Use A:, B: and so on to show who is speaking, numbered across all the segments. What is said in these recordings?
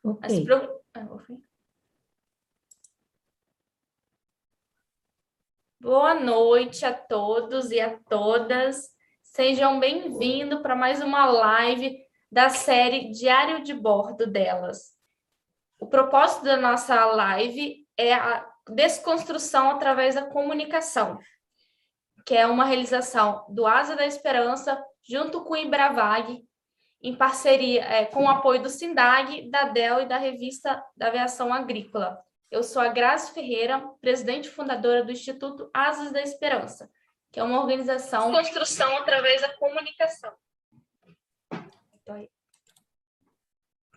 A: Ok.
B: Boa noite a todos e a todas. Sejam bem-vindos para mais uma live da série Diário de Bordo delas. O propósito da nossa live é a desconstrução através da comunicação, que é uma realização do Asa da Esperança, junto com o Ibravag, em parceria com o apoio do SINDAG, da DEL e da Revista da Aviação Agrícola. Eu sou a Grazi Ferreira, presidente e fundadora do Instituto Asas da Esperança, que é uma organização de construção através da comunicação,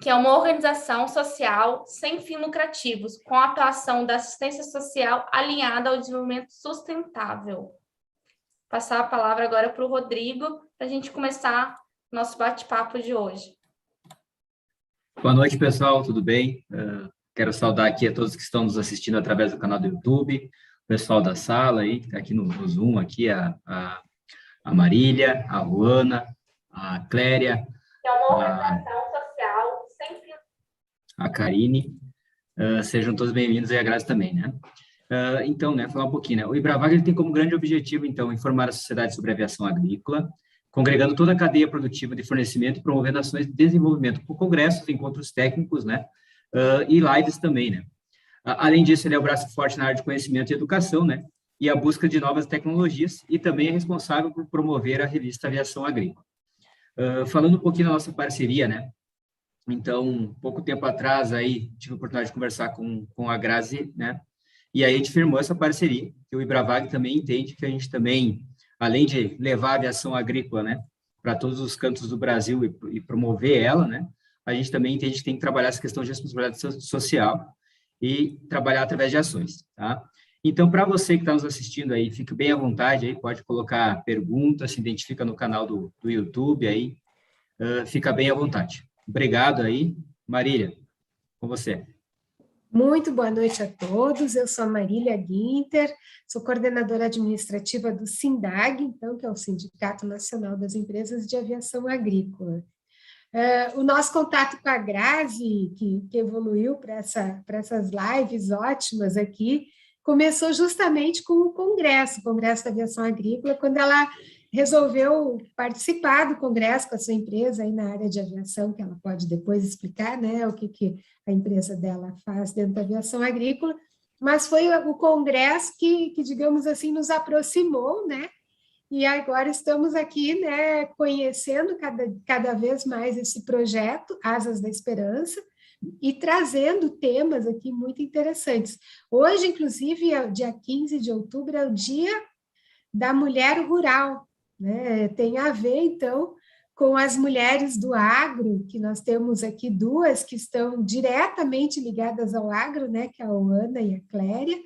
B: que é uma organização social sem fins lucrativos, com a atuação da assistência social alinhada ao desenvolvimento sustentável. Passar a palavra agora para o Rodrigo, para a gente começar nosso bate-papo de hoje.
C: Boa noite, pessoal, tudo bem? Quero saudar aqui a todos que estão nos assistindo através do canal do YouTube, o pessoal da sala aí, que está aqui no Zoom, aqui a Marília, a Juana, a Cléria,
B: Que é uma organização social sem fins.
C: A Karine, sejam todos bem-vindos e a Grazi também, né? Então, falar um pouquinho, né? O Ibravag ele tem como grande objetivo, então, informar a sociedade sobre a aviação agrícola, congregando toda a cadeia produtiva de fornecimento e promovendo ações de desenvolvimento por congressos, encontros técnicos, né? E lives também, né? Além disso, ele é o braço forte na área de conhecimento e educação, né? E a busca de novas tecnologias e também é responsável por promover a revista Aviação Agrícola. Falando um pouquinho da nossa parceria, né? Então, pouco tempo atrás, aí, tive a oportunidade de conversar com a Grazi, né? E aí a gente firmou essa parceria, que o Ibravag também entende que a gente também, além de levar a aviação agrícola, né, para todos os cantos do Brasil e promover ela, né, a gente também entende que tem que trabalhar essa questão de responsabilidade social e trabalhar através de ações, tá? Então, para você que está nos assistindo aí, fique bem à vontade aí, pode colocar perguntas, se identifica no canal do YouTube aí, fica bem à vontade. Obrigado aí. Marília, com você.
A: Muito boa noite a todos, eu sou a Marília Guinter, sou coordenadora administrativa do SINDAG, então, que é o Sindicato Nacional das Empresas de Aviação Agrícola. O nosso contato com a Grazi, que evoluiu para essas lives ótimas aqui, começou justamente com o Congresso da Aviação Agrícola, quando ela resolveu participar do Congresso com a sua empresa aí na área de aviação, que ela pode depois explicar, né, o que a empresa dela faz dentro da aviação agrícola, mas foi o Congresso que digamos assim, nos aproximou, né, e agora estamos aqui, né, conhecendo cada vez mais esse projeto, Asas da Esperança, e trazendo temas aqui muito interessantes. Hoje, inclusive, dia 15 de outubro, é o Dia da Mulher Rural, né? Tem a ver, então, com as mulheres do agro, que nós temos aqui duas que estão diretamente ligadas ao agro, né? Que é a Ana e a Cléria,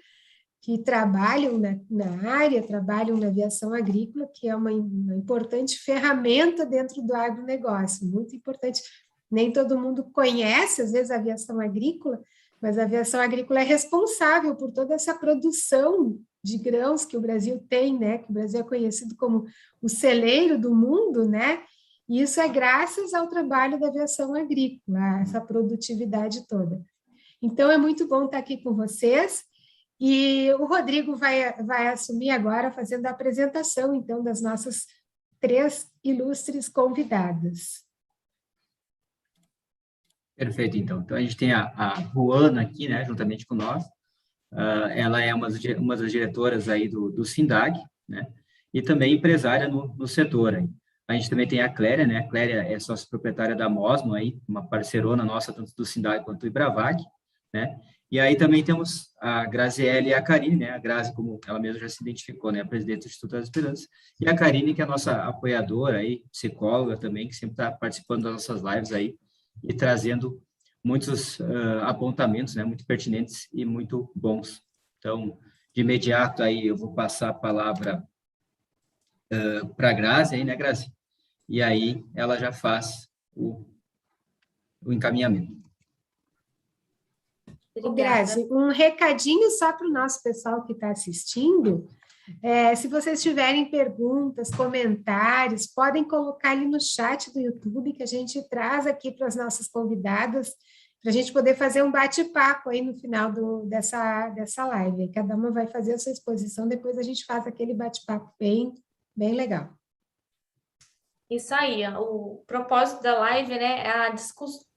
A: que trabalham na área, trabalham na aviação agrícola, que é uma importante ferramenta dentro do agronegócio, muito importante. Nem todo mundo conhece, às vezes, a aviação agrícola, mas a aviação agrícola é responsável por toda essa produção de grãos que o Brasil tem, né? Que o Brasil é conhecido como o celeiro do mundo, né? E isso é graças ao trabalho da aviação agrícola, essa produtividade toda. Então, é muito bom estar aqui com vocês. E o Rodrigo vai assumir agora, fazendo a apresentação, então, das nossas 3 ilustres convidadas.
C: Perfeito, então. Então, a gente tem a Juana aqui, né, juntamente com nós. Ela é uma das diretoras aí do SINDAG, né, e também empresária no setor aí. A gente também tem a Cléria, né, a Cléria é sócia proprietária da Mosmo aí, uma parceirona nossa, tanto do SINDAG quanto do Ibravag, né, e aí também temos a Graziele e a Karine, né, a Grazi, como ela mesma já se identificou, né, a presidente do Instituto das Esperanças, e a Karine, que é a nossa apoiadora aí, psicóloga também, que sempre está participando das nossas lives aí, e trazendo muitos apontamentos, né, muito pertinentes e muito bons. Então, de imediato, aí eu vou passar a palavra para a Grazi, aí, né, Grazi? E aí ela já faz o encaminhamento.
A: Grazi, um recadinho só para o nosso pessoal que está assistindo. Se vocês tiverem perguntas, comentários, podem colocar ali no chat do YouTube, que a gente traz aqui para as nossas convidadas para a gente poder fazer um bate-papo aí no final dessa live. Cada uma vai fazer a sua exposição, depois a gente faz aquele bate-papo bem legal.
B: Isso aí, o propósito da live, né, é a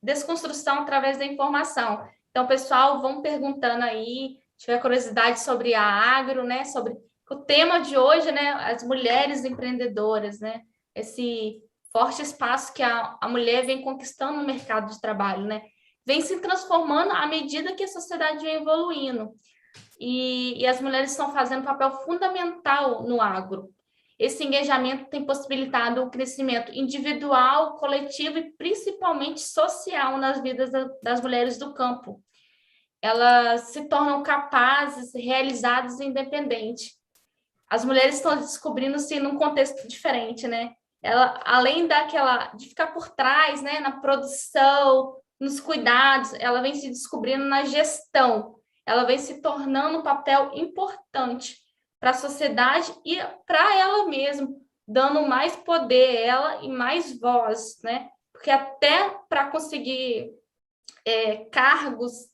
B: desconstrução através da informação. Então, pessoal, vão perguntando aí, se tiver curiosidade sobre a agro, né, sobre o tema de hoje, né, as mulheres empreendedoras, né, esse forte espaço que a mulher vem conquistando no mercado de trabalho, né, vem se transformando à medida que a sociedade vem evoluindo. E as mulheres estão fazendo um papel fundamental no agro. Esse engajamento tem possibilitado o crescimento individual, coletivo e principalmente social nas vidas das mulheres do campo. Elas se tornam capazes, realizadas e independentes. As mulheres estão descobrindo-se num contexto diferente, né? Ela, além de ficar por trás, né, na produção, nos cuidados, ela vem se descobrindo na gestão. Ela vem se tornando um papel importante para a sociedade e para ela mesma, dando mais poder a ela e mais voz, né? Porque até para conseguir cargos,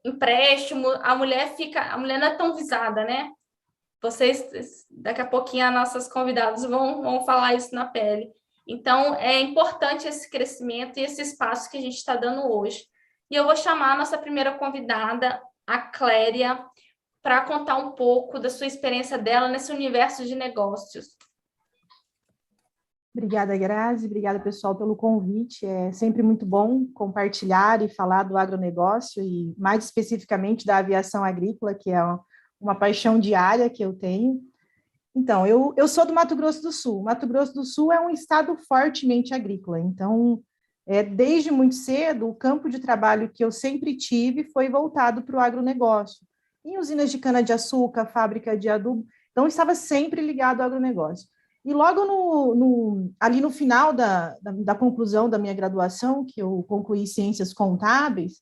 B: empréstimo, a mulher não é tão visada, né? Vocês, daqui a pouquinho, as nossas convidadas vão falar isso na pele. Então, é importante esse crescimento e esse espaço que a gente está dando hoje. E eu vou chamar a nossa primeira convidada, a Cléria, para contar um pouco da sua experiência dela nesse universo de negócios.
D: Obrigada, Grazi. Obrigada, pessoal, pelo convite. É sempre muito bom compartilhar e falar do agronegócio e, mais especificamente, da aviação agrícola, que é uma paixão diária que eu tenho. Então, eu sou do Mato Grosso do Sul. Mato Grosso do Sul é um estado fortemente agrícola. Então, desde muito cedo, o campo de trabalho que eu sempre tive foi voltado para o agronegócio. Em usinas de cana-de-açúcar, fábrica de adubo. Então, estava sempre ligado ao agronegócio. E logo ali no final da conclusão da minha graduação, que eu concluí Ciências Contábeis,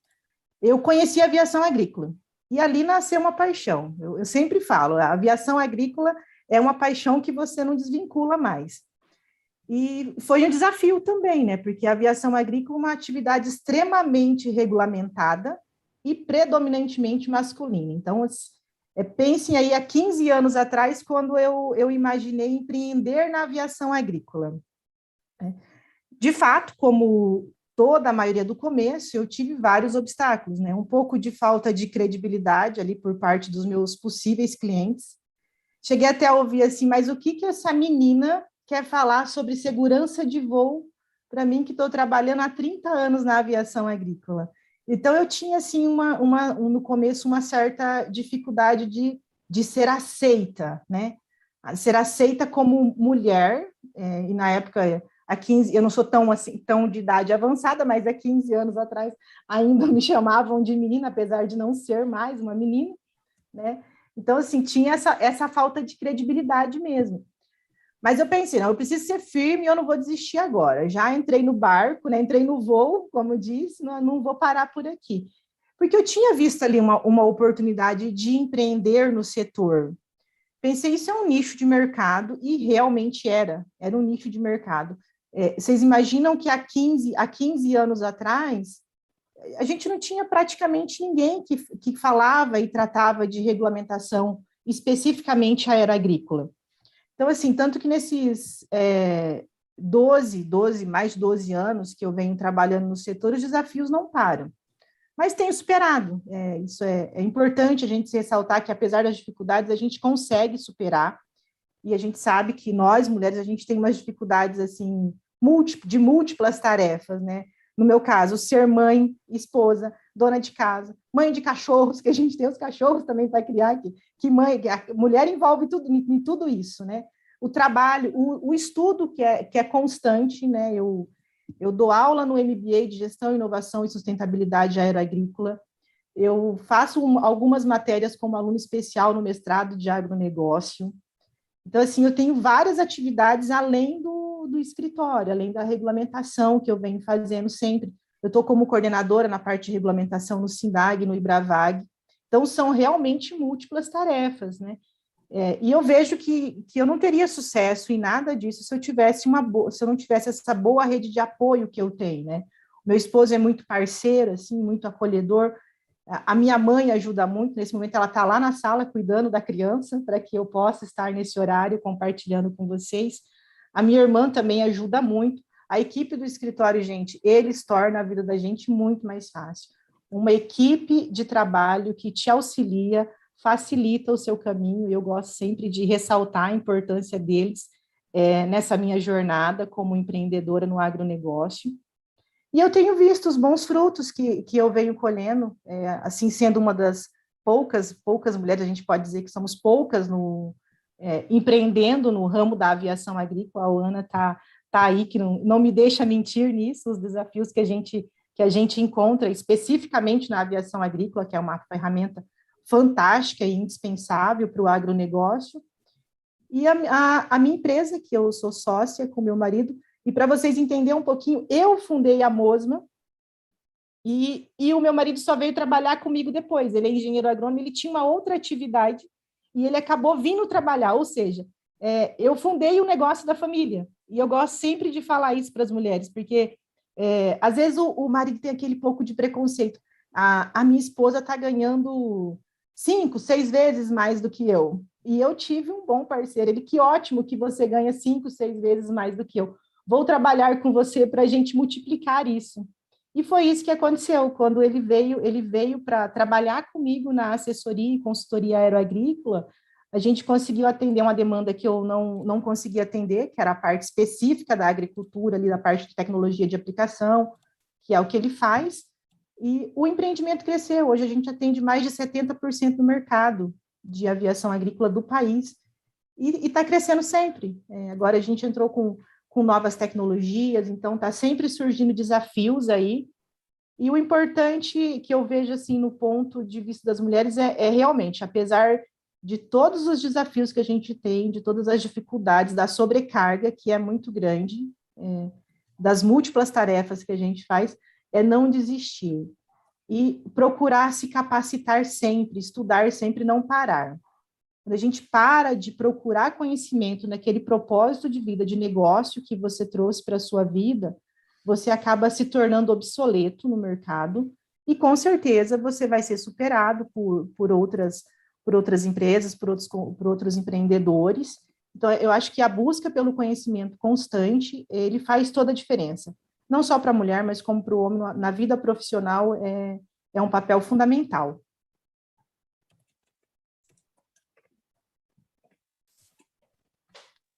D: eu conheci a aviação agrícola. E ali nasceu uma paixão. Eu sempre falo, a aviação agrícola é uma paixão que você não desvincula mais. E foi um desafio também, né? Porque a aviação agrícola é uma atividade extremamente regulamentada e predominantemente masculina. Então, pensem aí há 15 anos atrás, quando eu imaginei empreender na aviação agrícola. De fato, como toda a maioria do começo, eu tive vários obstáculos, né? Um pouco de falta de credibilidade ali por parte dos meus possíveis clientes. Cheguei até a ouvir assim, mas o que essa menina quer falar sobre segurança de voo para mim que estou trabalhando há 30 anos na aviação agrícola? Então, eu tinha, assim, no começo, uma certa dificuldade de ser aceita, né? Ser aceita como mulher, e na época, há 15, eu não sou tão de idade avançada, mas há 15 anos atrás ainda me chamavam de menina, apesar de não ser mais uma menina, né? Então, assim, tinha essa falta de credibilidade mesmo. Mas eu pensei, não, eu preciso ser firme e eu não vou desistir agora. Já entrei no barco, né? Entrei no voo, como disse, não vou parar por aqui. Porque eu tinha visto ali uma oportunidade de empreender no setor. Pensei, isso é um nicho de mercado, e realmente era um nicho de mercado. Vocês imaginam que há 15 anos atrás, a gente não tinha praticamente ninguém que falava e tratava de regulamentação especificamente aeroagrícola. Então, assim, tanto que nesses mais de 12 anos que eu venho trabalhando no setor, os desafios não param. Mas tenho superado. Isso é importante a gente ressaltar que, apesar das dificuldades, a gente consegue superar. E a gente sabe que nós, mulheres, a gente tem umas dificuldades, assim, de múltiplas tarefas, né? No meu caso, ser mãe, esposa, dona de casa, mãe de cachorros, que a gente tem os cachorros também para criar aqui, que a mulher envolve em tudo isso, né? O trabalho, o estudo que é constante, né? Eu dou aula no MBA de Gestão, Inovação e Sustentabilidade Aeroagrícola, eu faço algumas matérias como aluno especial no mestrado de agronegócio. Então, assim, eu tenho várias atividades além do escritório, além da regulamentação que eu venho fazendo sempre. Eu estou como coordenadora na parte de regulamentação no SINDAG, no IBRAVAG. Então, são realmente múltiplas tarefas, né? E eu vejo que eu não teria sucesso em nada disso se eu não tivesse essa boa rede de apoio que eu tenho, né? Meu esposo é muito parceiro, assim, muito acolhedor. A minha mãe ajuda muito, nesse momento ela está lá na sala cuidando da criança, para que eu possa estar nesse horário compartilhando com vocês. A minha irmã também ajuda muito. A equipe do escritório, gente, eles tornam a vida da gente muito mais fácil. Uma equipe de trabalho que te auxilia, facilita o seu caminho, eu gosto sempre de ressaltar a importância deles nessa minha jornada como empreendedora no agronegócio. E eu tenho visto os bons frutos que eu venho colhendo, assim, sendo uma das poucas mulheres, a gente pode dizer que somos poucas empreendendo no ramo da aviação agrícola. A Ana está aí, que não me deixa mentir nisso, os desafios que a gente encontra especificamente na aviação agrícola, que é uma ferramenta fantástica e indispensável para o agronegócio. E a minha empresa, que eu sou sócia com meu marido, e para vocês entenderem um pouquinho, eu fundei a Mosma e o meu marido só veio trabalhar comigo depois. Ele é engenheiro agrônomo, ele tinha uma outra atividade e ele acabou vindo trabalhar, ou seja, eu fundei o negócio da família. E eu gosto sempre de falar isso para as mulheres, porque às vezes o marido tem aquele pouco de preconceito. A minha esposa está ganhando 5, 6 vezes mais do que eu. E eu tive um bom parceiro. Ele, que ótimo que você ganha 5, 6 vezes mais do que eu. Vou trabalhar com você para a gente multiplicar isso. E foi isso que aconteceu. Quando ele veio para trabalhar comigo na assessoria e consultoria aeroagrícola, a gente conseguiu atender uma demanda que eu não conseguia atender, que era a parte específica da agricultura, ali da parte de tecnologia de aplicação, que é o que ele faz, e o empreendimento cresceu. Hoje a gente atende mais de 70% do mercado de aviação agrícola do país, e está crescendo sempre. Agora a gente entrou com novas tecnologias, então está sempre surgindo desafios aí, e o importante que eu vejo assim no ponto de vista das mulheres é realmente, apesar de todos os desafios que a gente tem, de todas as dificuldades, da sobrecarga, que é muito grande, das múltiplas tarefas que a gente faz, é não desistir e procurar se capacitar sempre, estudar sempre, não parar. Quando a gente para de procurar conhecimento naquele propósito de vida, de negócio que você trouxe para a sua vida, você acaba se tornando obsoleto no mercado e, com certeza, você vai ser superado por outras empresas, por outros empreendedores. Então, eu acho que a busca pelo conhecimento constante, ele faz toda a diferença. Não só para a mulher, mas como para o homem, na vida profissional, é um papel fundamental.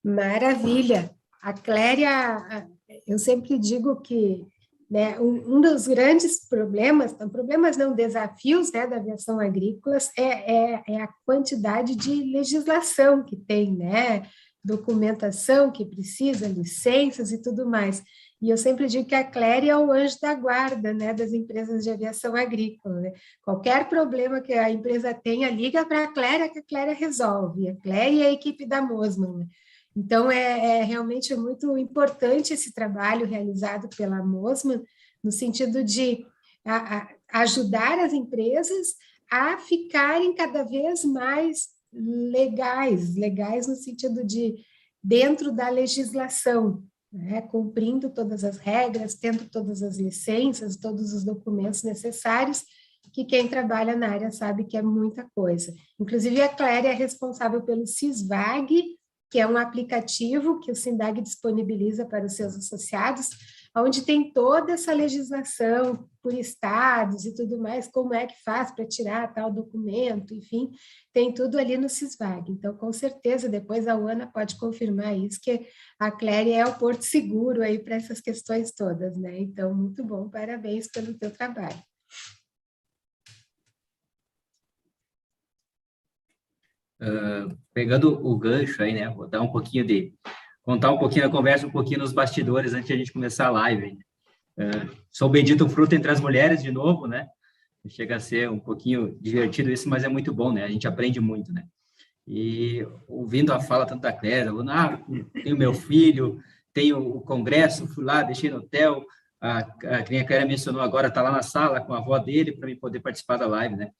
A: Maravilha! A Cléria, eu sempre digo que, né, um dos grandes problemas não, desafios, né, da aviação agrícola é a quantidade de legislação que tem, né, documentação que precisa, licenças e tudo mais. E eu sempre digo que a Cléria é o anjo da guarda, né, das empresas de aviação agrícola, né? Qualquer problema que a empresa tenha, liga para a Cléria, que a Cléria resolve. A Cléria e a equipe da Mosman, né? Então, realmente muito importante esse trabalho realizado pela Mosman, no sentido de ajudar as empresas a ficarem cada vez mais legais no sentido de dentro da legislação, né? Cumprindo todas as regras, tendo todas as licenças, todos os documentos necessários, que quem trabalha na área sabe que é muita coisa. Inclusive, a Cléria é responsável pelo SISVAG, que é um aplicativo que o SINDAG disponibiliza para os seus associados, onde tem toda essa legislação por estados e tudo mais, como é que faz para tirar tal documento, enfim, tem tudo ali no SISVAG. Então, com certeza, depois a Ana pode confirmar isso, que a Cléria é o porto seguro aí para essas questões todas, né? Então, muito bom, parabéns pelo teu trabalho.
C: Pegando o gancho aí, né, vou dar contar um pouquinho da conversa, um pouquinho nos bastidores antes de a gente começar a live. Sou bendito fruto entre as mulheres de novo, né? Chega a ser um pouquinho divertido isso, mas é muito bom, né? A gente aprende muito, né? E ouvindo a fala tanto da Cléria, tenho meu filho, tenho o congresso, fui lá, deixei no hotel, quem a Cléria mencionou agora está lá na sala com a avó dele para eu poder participar da live, né?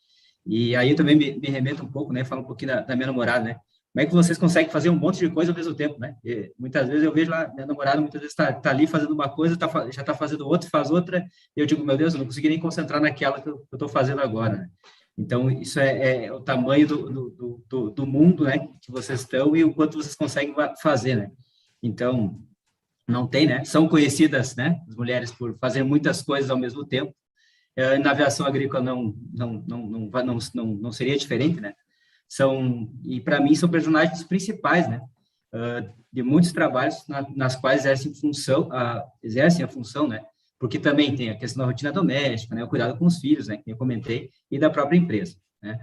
C: E aí eu também me remeto um pouco, né? Falo um pouquinho da minha namorada, né? como é que vocês conseguem fazer um monte de coisa ao mesmo tempo, né? E muitas vezes eu vejo lá, minha namorada muitas vezes tá ali fazendo uma coisa, já está fazendo outra, faz outra, e eu digo, meu Deus, eu não consegui nem concentrar naquela que eu estou fazendo agora, né? Então, isso é o tamanho do mundo, né, que vocês estão e o quanto vocês conseguem fazer, né? Então, não tem, né? São conhecidas, né, as mulheres por fazer muitas coisas ao mesmo tempo. Na aviação agrícola não seria diferente, né? E para mim são personagens principais, né, de muitos trabalhos nas quais exercem a função, né, porque também tem a questão da rotina doméstica, né, o cuidado com os filhos, né, que eu comentei, e da própria empresa, né.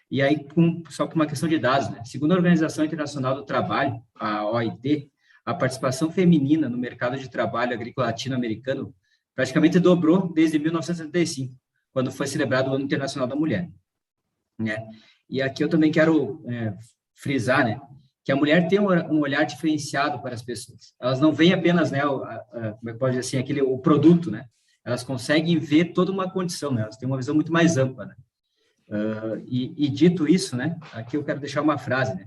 C: E aí, só com uma questão de dados, né, segundo a Organização Internacional do Trabalho, a OIT, a participação feminina no mercado de trabalho agrícola latino-americano praticamente dobrou desde 1975, quando foi celebrado o Ano Internacional da Mulher, né. E aqui eu também quero frisar, né, que a mulher tem um olhar diferenciado para as pessoas. Elas não veem apenas, né, como é que pode dizer assim, o produto, né? Elas conseguem ver toda uma condição, né? Elas têm uma visão muito mais ampla, né? E dito isso, né, aqui eu quero deixar uma frase, né,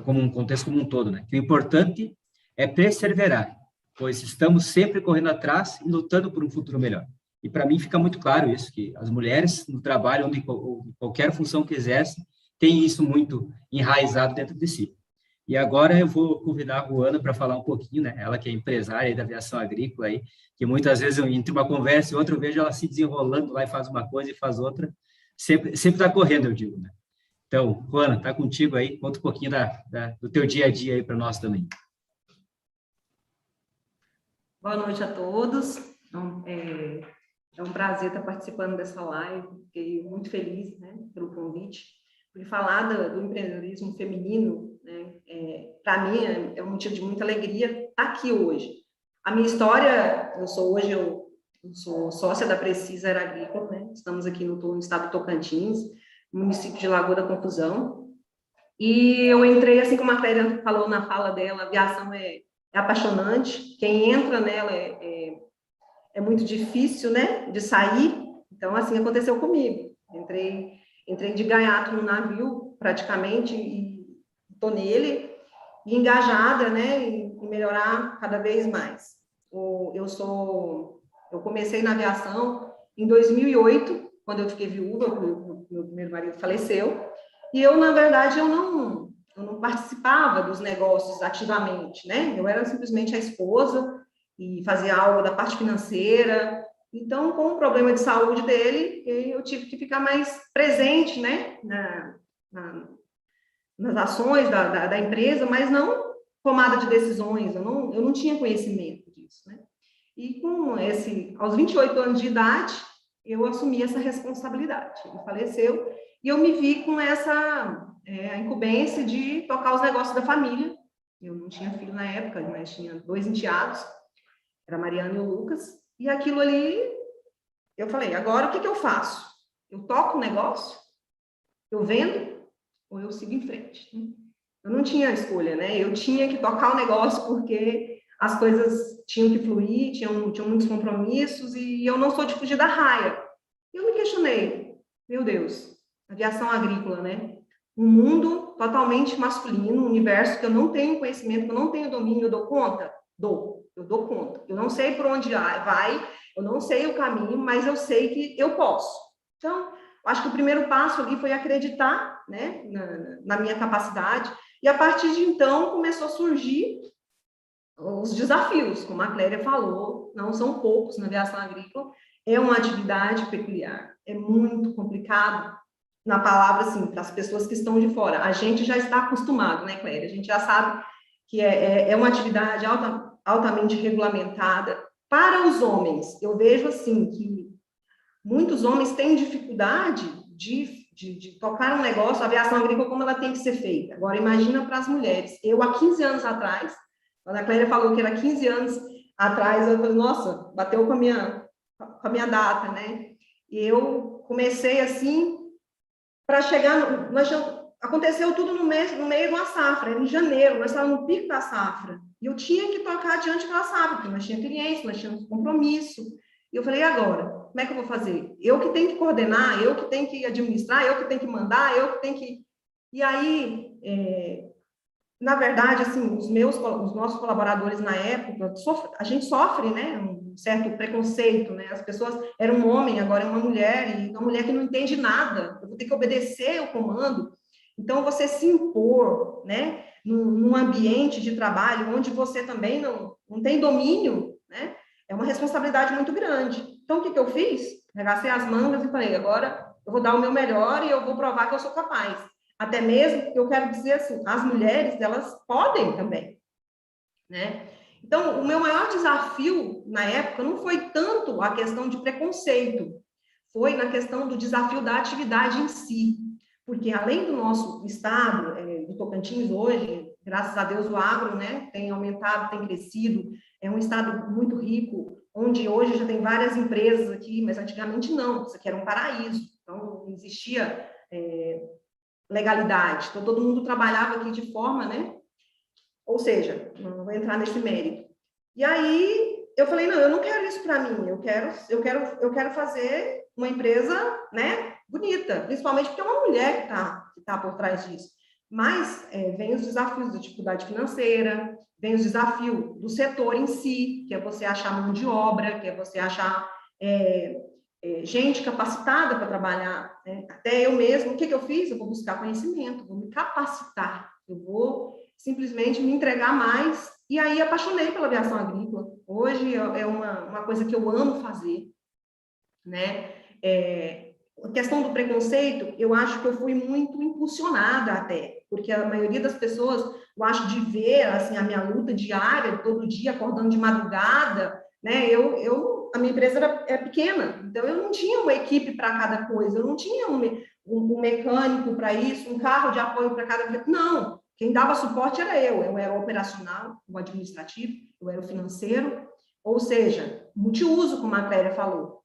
C: como um contexto como um todo, né, que o importante é perseverar, pois estamos sempre correndo atrás e lutando por um futuro melhor. E para mim fica muito claro isso, que as mulheres no trabalho, onde qualquer função que exercem, tem isso muito enraizado dentro de si. E agora eu vou convidar a Ruana para falar um pouquinho, né? Ela que é empresária aí da aviação agrícola, aí, que muitas vezes entre uma conversa e outra eu vejo ela se desenrolando lá e faz uma coisa e faz outra. Sempre está correndo, eu digo, né? Então, Ruana, está contigo aí, conta um pouquinho do teu dia a dia aí para nós também.
E: Boa noite a todos. É um prazer estar participando dessa live, fiquei muito feliz, né, pelo convite, porque falar do empreendedorismo feminino, né, para mim é um motivo de muita alegria estar aqui hoje. A minha história, eu sou sócia da Precisa Agrícola, né, estamos aqui no estado do Tocantins, município de Lagoa da Conclusão, e eu entrei, assim como a Clélia falou na fala dela, a aviação é apaixonante, quem entra nela é muito difícil, né, de sair. Então, assim aconteceu comigo. Entrei de gaiato no navio, praticamente, e estou nele, e engajada, né, em melhorar cada vez mais. Eu comecei na aviação em 2008, quando eu fiquei viúva, meu primeiro marido faleceu, e eu, na verdade, eu não participava dos negócios ativamente, né? Eu era simplesmente a esposa, e fazia algo da parte financeira. Então, com o problema de saúde dele, eu tive que ficar mais presente, né, nas ações da empresa, mas não tomada de decisões, eu não tinha conhecimento disso, né. E aos 28 anos de idade, eu assumi essa responsabilidade. Ele faleceu e eu me vi com essa incumbência de tocar os negócios da família. Eu não tinha filho na época, mas tinha 2 enteados, era a Mariana e o Lucas, e aquilo ali, eu falei, agora o que eu faço? Eu toco o negócio? Eu vendo? Ou eu sigo em frente? Eu não tinha escolha, né? Eu tinha que tocar o negócio porque as coisas tinham que fluir, tinham muitos compromissos, e eu não sou de fugir da raia. Eu me questionei, meu Deus, aviação agrícola, né? Um mundo totalmente masculino, um universo que eu não tenho conhecimento, que eu não tenho domínio, eu dou conta? Eu dou conta. Eu não sei por onde vai, eu não sei o caminho, mas eu sei que eu posso. Então, acho que o primeiro passo ali foi acreditar, né, na minha capacidade, e a partir de então começou a surgir os desafios, como a Clélia falou, não são poucos na aviação agrícola, é uma atividade peculiar, é muito complicado, na palavra, assim, para as pessoas que estão de fora. A gente já está acostumado, né, Clélia? A gente já sabe que é uma atividade altamente regulamentada. Para os homens, eu vejo, assim, que muitos homens têm dificuldade de tocar um negócio, a aviação agrícola, como ela tem que ser feita. Agora, imagina para as mulheres. Eu, há 15 anos atrás, quando a Clélia falou que era 15 anos atrás, eu falei, nossa, bateu com a minha data, né? E eu comecei, assim, para chegar... Aconteceu tudo no meio de uma safra, em janeiro, nós estávamos no pico da safra, e eu tinha que tocar adiante aquela safra, porque nós tínhamos clientes, nós tínhamos compromisso, e eu falei, e agora? Como é que eu vou fazer? Eu que tenho que coordenar, eu que tenho que administrar, eu que tenho que mandar, eu que tenho que... E aí, na verdade, assim, os nossos colaboradores na época, a gente sofre, né, um certo preconceito, né, as pessoas, era um homem, agora é uma mulher, e uma mulher que não entende nada, eu vou ter que obedecer o comando. Então, você se impor, né, num ambiente de trabalho onde você também não tem domínio, né, é uma responsabilidade muito grande. Então, o que eu fiz? Regacei as mangas e falei, agora eu vou dar o meu melhor e eu vou provar que eu sou capaz. Até mesmo, eu quero dizer assim, as mulheres, elas podem também, né? Então, o meu maior desafio na época não foi tanto a questão de preconceito, foi na questão do desafio da atividade em si. Porque além do nosso estado, do Tocantins hoje, graças a Deus o agro, né, tem aumentado, tem crescido, é um estado muito rico, onde hoje já tem várias empresas aqui, mas antigamente não, isso aqui era um paraíso, então não existia legalidade, então todo mundo trabalhava aqui de forma, né, ou seja, não vou entrar nesse mérito. E aí eu falei, não, eu não quero isso para mim, eu quero fazer uma empresa, né, bonita, principalmente porque é uma mulher que tá por trás disso. Mas vem os desafios da dificuldade financeira, vem os desafios do setor em si, que é você achar mão de obra, que é você achar gente capacitada para trabalhar, né? Até eu mesmo, o que eu fiz? Eu vou buscar conhecimento, vou me capacitar, eu vou simplesmente me entregar mais, e aí apaixonei pela aviação agrícola. Hoje é uma coisa que eu amo fazer, né? A questão do preconceito, eu acho que eu fui muito impulsionada até, porque a maioria das pessoas, eu acho, de ver, assim, a minha luta diária, todo dia, acordando de madrugada, né, a minha empresa era pequena, então eu não tinha uma equipe para cada coisa, eu não tinha um mecânico para isso, um carro de apoio para cada... Não, quem dava suporte era eu era o operacional, o administrativo, eu era o financeiro, ou seja, multiuso, como a Clélia falou.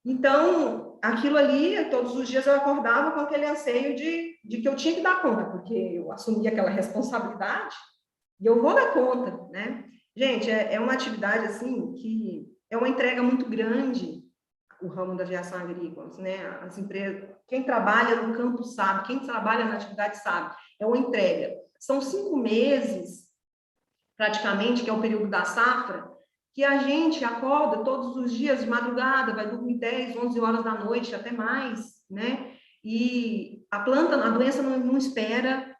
E: Então, aquilo ali, todos os dias eu acordava com aquele anseio de que eu tinha que dar conta, porque eu assumi aquela responsabilidade e eu vou dar conta, né? Gente, é uma atividade, assim, que é uma entrega muito grande, o ramo da aviação agrícola, né? As empresas, quem trabalha no campo sabe, quem trabalha na atividade sabe, é uma entrega. São 5 meses, praticamente, que é o período da safra, que a gente acorda todos os dias de madrugada, vai dormir 10, 11 horas da noite, até mais, né? E a doença não espera,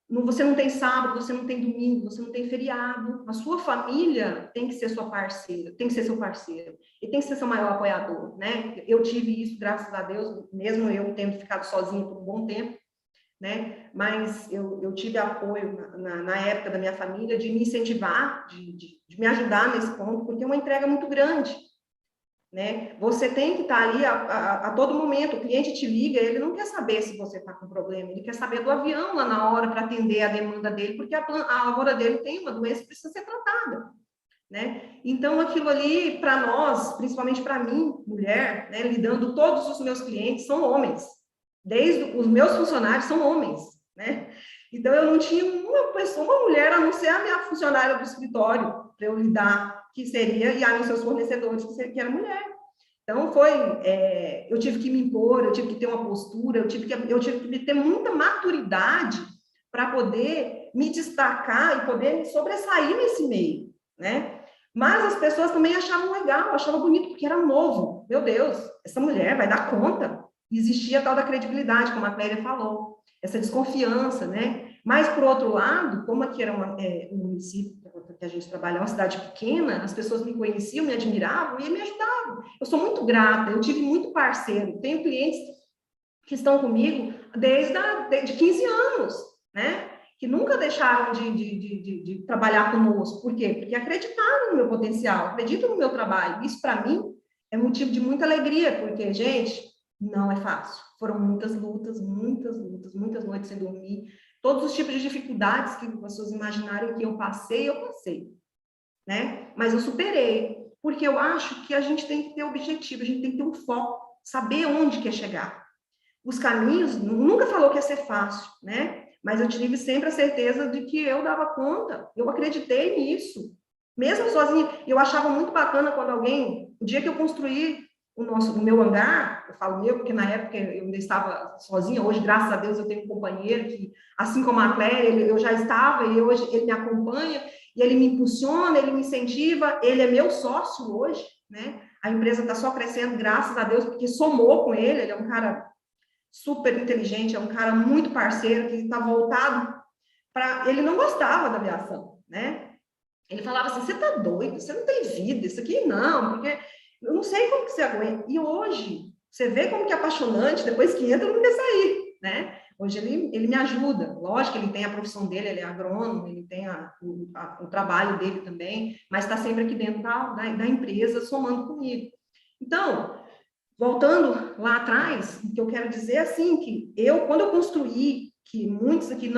E: você não tem sábado, você não tem domingo, você não tem feriado. A sua família tem que ser sua parceira, tem que ser seu parceiro, e tem que ser seu maior apoiador, né? Eu tive isso, graças a Deus, mesmo eu tendo ficado sozinha por um bom tempo, né? Mas eu tive apoio na época da minha família de me incentivar, de me ajudar nesse ponto, porque é uma entrega muito grande, né? Você tem que estar ali a todo momento, o cliente te liga, ele não quer saber se você está com problema, ele quer saber do avião lá na hora para atender a demanda dele, porque a lavoura dele tem uma doença que precisa ser tratada, né? Então, aquilo ali, para nós, principalmente para mim, mulher, né, lidando, todos os meus clientes são homens, desde os meus funcionários são homens, né? Então, eu não tinha uma mulher, a não ser a minha funcionária do escritório, para eu lidar, que seria, e os seus fornecedores, que era mulher. Então, eu tive que me impor, eu tive que ter uma postura, eu tive que ter muita maturidade para poder me destacar e poder me sobressair nesse meio, né? Mas as pessoas também achavam legal, achavam bonito, porque era novo. Meu Deus, essa mulher vai dar conta. Existia a tal da credibilidade, como a Clélia falou, essa desconfiança, né? Mas, por outro lado, como aqui era um município que a gente trabalha, uma cidade pequena, as pessoas me conheciam, me admiravam e me ajudavam. Eu sou muito grata, eu tive muito parceiro. Tenho clientes que estão comigo desde 15 anos, né? Que nunca deixaram de trabalhar conosco. Por quê? Porque acreditaram no meu potencial, acreditam no meu trabalho. Isso, para mim, é motivo de muita alegria, porque, gente, não é fácil. Foram muitas lutas, muitas noites sem dormir, todos os tipos de dificuldades que as pessoas imaginarem que eu passei, né? Mas eu superei, porque eu acho que a gente tem que ter objetivo, a gente tem que ter um foco, saber onde quer chegar. Os caminhos, nunca falou que ia ser fácil, né? Mas eu tive sempre a certeza de que eu dava conta, eu acreditei nisso, mesmo sozinha. Eu achava muito bacana quando o dia que eu construí o meu hangar, eu falo meu, porque na época eu ainda estava sozinha, hoje, graças a Deus, eu tenho um companheiro que, assim como a Cléria, eu já estava, e hoje ele me acompanha, e ele me impulsiona, ele me incentiva, ele é meu sócio hoje, né? A empresa está só crescendo, graças a Deus, porque somou com ele é um cara super inteligente, é um cara muito parceiro, que está voltado para... Ele não gostava da aviação, né? Ele falava assim, você tá doido, você não tem vida, isso aqui não, porque eu não sei como que você aguenta. E hoje, você vê como que é apaixonante, depois que entra, não quer sair, né? Hoje ele me ajuda, lógico que ele tem a profissão dele, ele é agrônomo, ele tem o trabalho dele também, mas está sempre aqui dentro da empresa, somando comigo. Então, voltando lá atrás, o que eu quero dizer é assim, que quando eu construí, que muitos aqui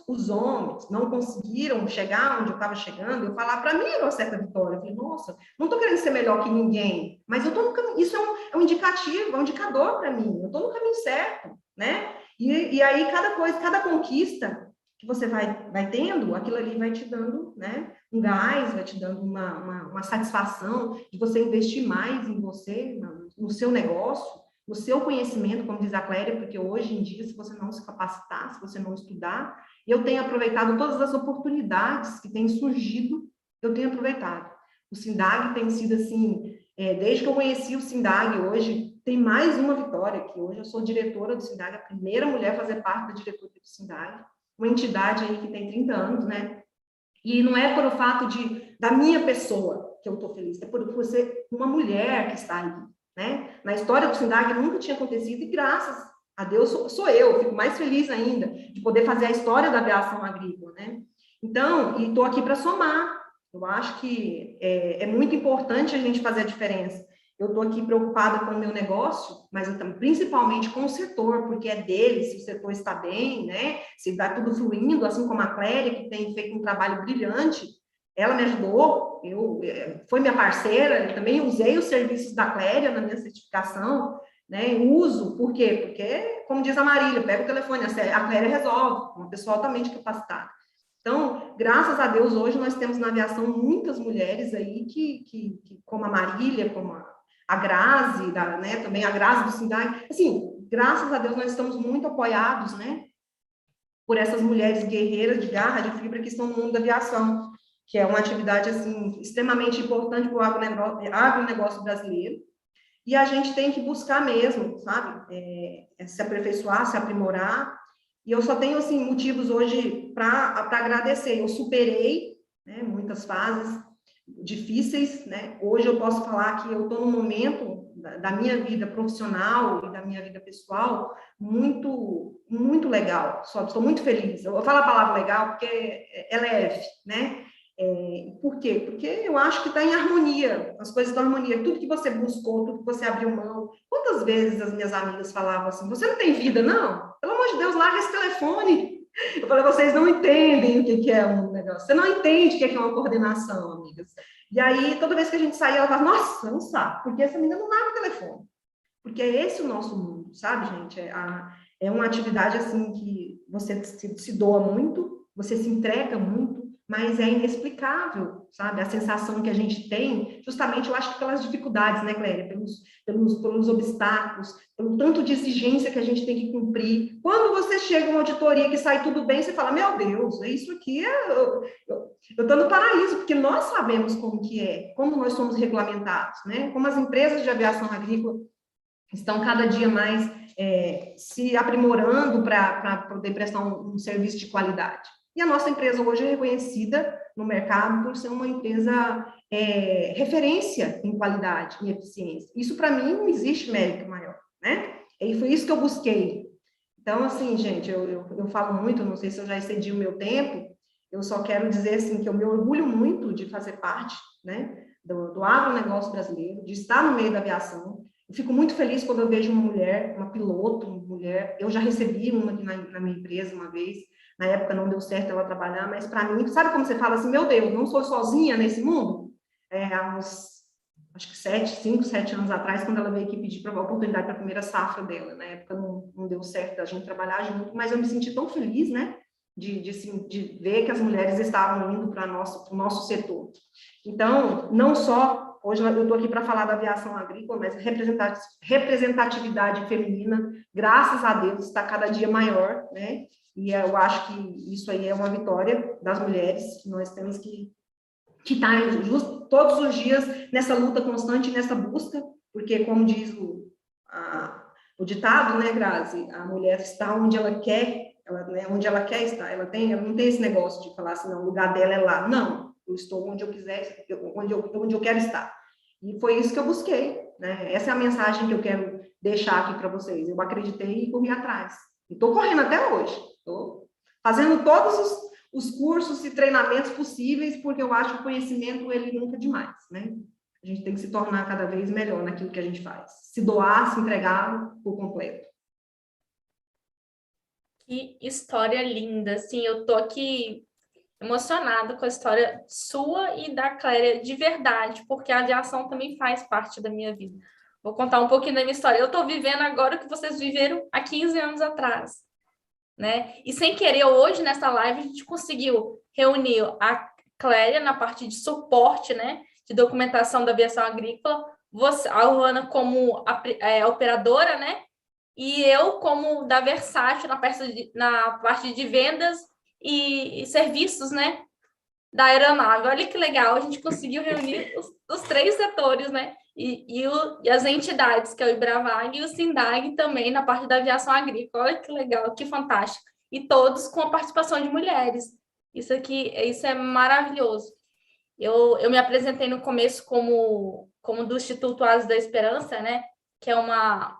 E: os homens não conseguiram chegar onde eu estava chegando, eu falar, para mim era uma certa vitória. Eu falei, nossa, não estou querendo ser melhor que ninguém, mas eu estou no caminho, isso é um indicativo, é um indicador para mim, eu estou no caminho certo, né? E aí, cada conquista que você vai tendo, aquilo ali vai te dando, né, um gás, vai te dando uma satisfação de você investir mais em você, no seu negócio, no seu conhecimento, como diz a Cléria, porque hoje em dia, se você não se capacitar, se você não estudar, eu tenho aproveitado todas as oportunidades que têm surgido, eu tenho aproveitado. O SINDAG tem sido assim, desde que eu conheci o SINDAG hoje, tem mais uma vitória, que hoje eu sou diretora do SINDAG, a primeira mulher a fazer parte da diretoria do SINDAG, uma entidade aí que tem 30 anos, né? E não é por o fato da minha pessoa que eu estou feliz, é por ser uma mulher que está ali, né? Na história do SINDAG nunca tinha acontecido e graças a Deus sou eu, fico mais feliz ainda de poder fazer a história da aviação agrícola, né? Então, e estou aqui para somar. Eu acho que é muito importante a gente fazer a diferença. Eu estou aqui preocupada com o meu negócio, mas eu também, principalmente com o setor, porque é dele, se o setor está bem, né? Se está tudo fluindo, assim como a Cléria, que tem feito um trabalho brilhante, ela me ajudou, foi minha parceira, eu também usei os serviços da Cléria na minha certificação, né? Uso, por quê? Porque, como diz a Marília, pega o telefone, a Cléria resolve, uma pessoa altamente capacitada. Então, graças a Deus, hoje nós temos na aviação muitas mulheres aí que como a Marília, como a Grazi, né, também a Grazi do SINDAG, assim, graças a Deus nós estamos muito apoiados, né, por essas mulheres guerreiras de garra, de fibra que estão no mundo da aviação, que é uma atividade, assim, extremamente importante para o agronegócio brasileiro, e a gente tem que buscar mesmo, sabe, se aperfeiçoar, se aprimorar, e eu só tenho, assim, motivos hoje para agradecer. Eu superei, né, muitas fases difíceis, né? Hoje eu posso falar que eu estou num momento da minha vida profissional e da minha vida pessoal muito, muito legal. Estou muito feliz. Eu falo a palavra legal porque é leve, né? Por quê? Porque eu acho que está em harmonia, as coisas estão em harmonia. Tudo que você buscou, tudo que você abriu mão. Quantas vezes as minhas amigas falavam assim, você não tem vida, não? Pelo amor de Deus, larga esse telefone. Eu falei, vocês não entendem o que é um negócio. Você não entende o que é uma coordenação, amigas. E aí, toda vez que a gente saía, ela falava, nossa, não sabe, porque essa menina não larga o telefone. Porque é esse o nosso mundo, sabe, gente? É uma atividade, assim, que você se doa muito, você se entrega muito, mas é inexplicável, sabe? A sensação que a gente tem, justamente, eu acho que pelas dificuldades, né, Cléria? Pelos obstáculos, pelo tanto de exigência que a gente tem que cumprir. Quando você chega em uma auditoria que sai tudo bem, você fala, meu Deus, isso aqui eu estou no paraíso, porque nós sabemos como que é, como nós somos regulamentados, né? Como as empresas de aviação agrícola estão cada dia mais se aprimorando para poder prestar um serviço de qualidade. E a nossa empresa hoje é reconhecida no mercado por ser uma empresa referência em qualidade, em eficiência. Isso, para mim, não existe mérito maior, né? E foi isso que eu busquei. Então, assim, gente, eu falo muito, não sei se eu já excedi o meu tempo, eu só quero dizer, assim, que eu me orgulho muito de fazer parte, né, do agronegócio brasileiro, de estar no meio da aviação. Eu fico muito feliz quando eu vejo uma mulher, uma piloto, uma mulher. Eu já recebi uma aqui na minha empresa uma vez. Na época não deu certo ela trabalhar, mas para mim, sabe como você fala assim, meu Deus, não sou sozinha nesse mundo? Há uns, acho que 5, 7 anos atrás, quando ela veio aqui pedir a oportunidade para a primeira safra dela. Na época não deu certo a gente trabalhar junto, mas eu me senti tão feliz, né? De ver que as mulheres estavam indo para o nosso setor. Então, não só hoje eu estou aqui para falar da aviação agrícola, mas representatividade feminina, graças a Deus, está cada dia maior, né? E eu acho que isso aí é uma vitória das mulheres, que nós temos que estar todos os dias nessa luta constante, nessa busca, porque, como diz o ditado, né, Grazi, a mulher está onde ela quer, né, onde ela quer estar, ela não tem esse negócio de falar assim, não, o lugar dela é lá, não, eu estou onde eu quiser, onde eu quero estar. E foi isso que eu busquei, né? Essa é a mensagem que eu quero deixar aqui para vocês. Eu acreditei e corri atrás. E estou correndo até hoje. Estou fazendo todos os cursos e treinamentos possíveis, porque eu acho que o conhecimento, ele nunca é demais, né? A gente tem que se tornar cada vez melhor naquilo que a gente faz. Se doar, se entregar por completo.
B: Que história linda. Assim, eu tô aqui emocionada com a história sua e da Cléria de verdade, porque a aviação também faz parte da minha vida. Vou contar um pouquinho da minha história. Eu estou vivendo agora o que vocês viveram há 15 anos atrás, né? E sem querer, hoje, nessa live, a gente conseguiu reunir a Cléria na parte de suporte, né? De documentação da aviação agrícola, a Luana como operadora, né? E eu como da Versátil na parte de vendas e serviços, né, da aeronave. Olha que legal, a gente conseguiu reunir os três setores, né, e as entidades, que é o Ibravag e o Sindag também, na parte da aviação agrícola. Olha que legal, que fantástico. E todos com a participação de mulheres. Isso é maravilhoso. Eu me apresentei no começo como do Instituto Asas da Esperança, né, que é uma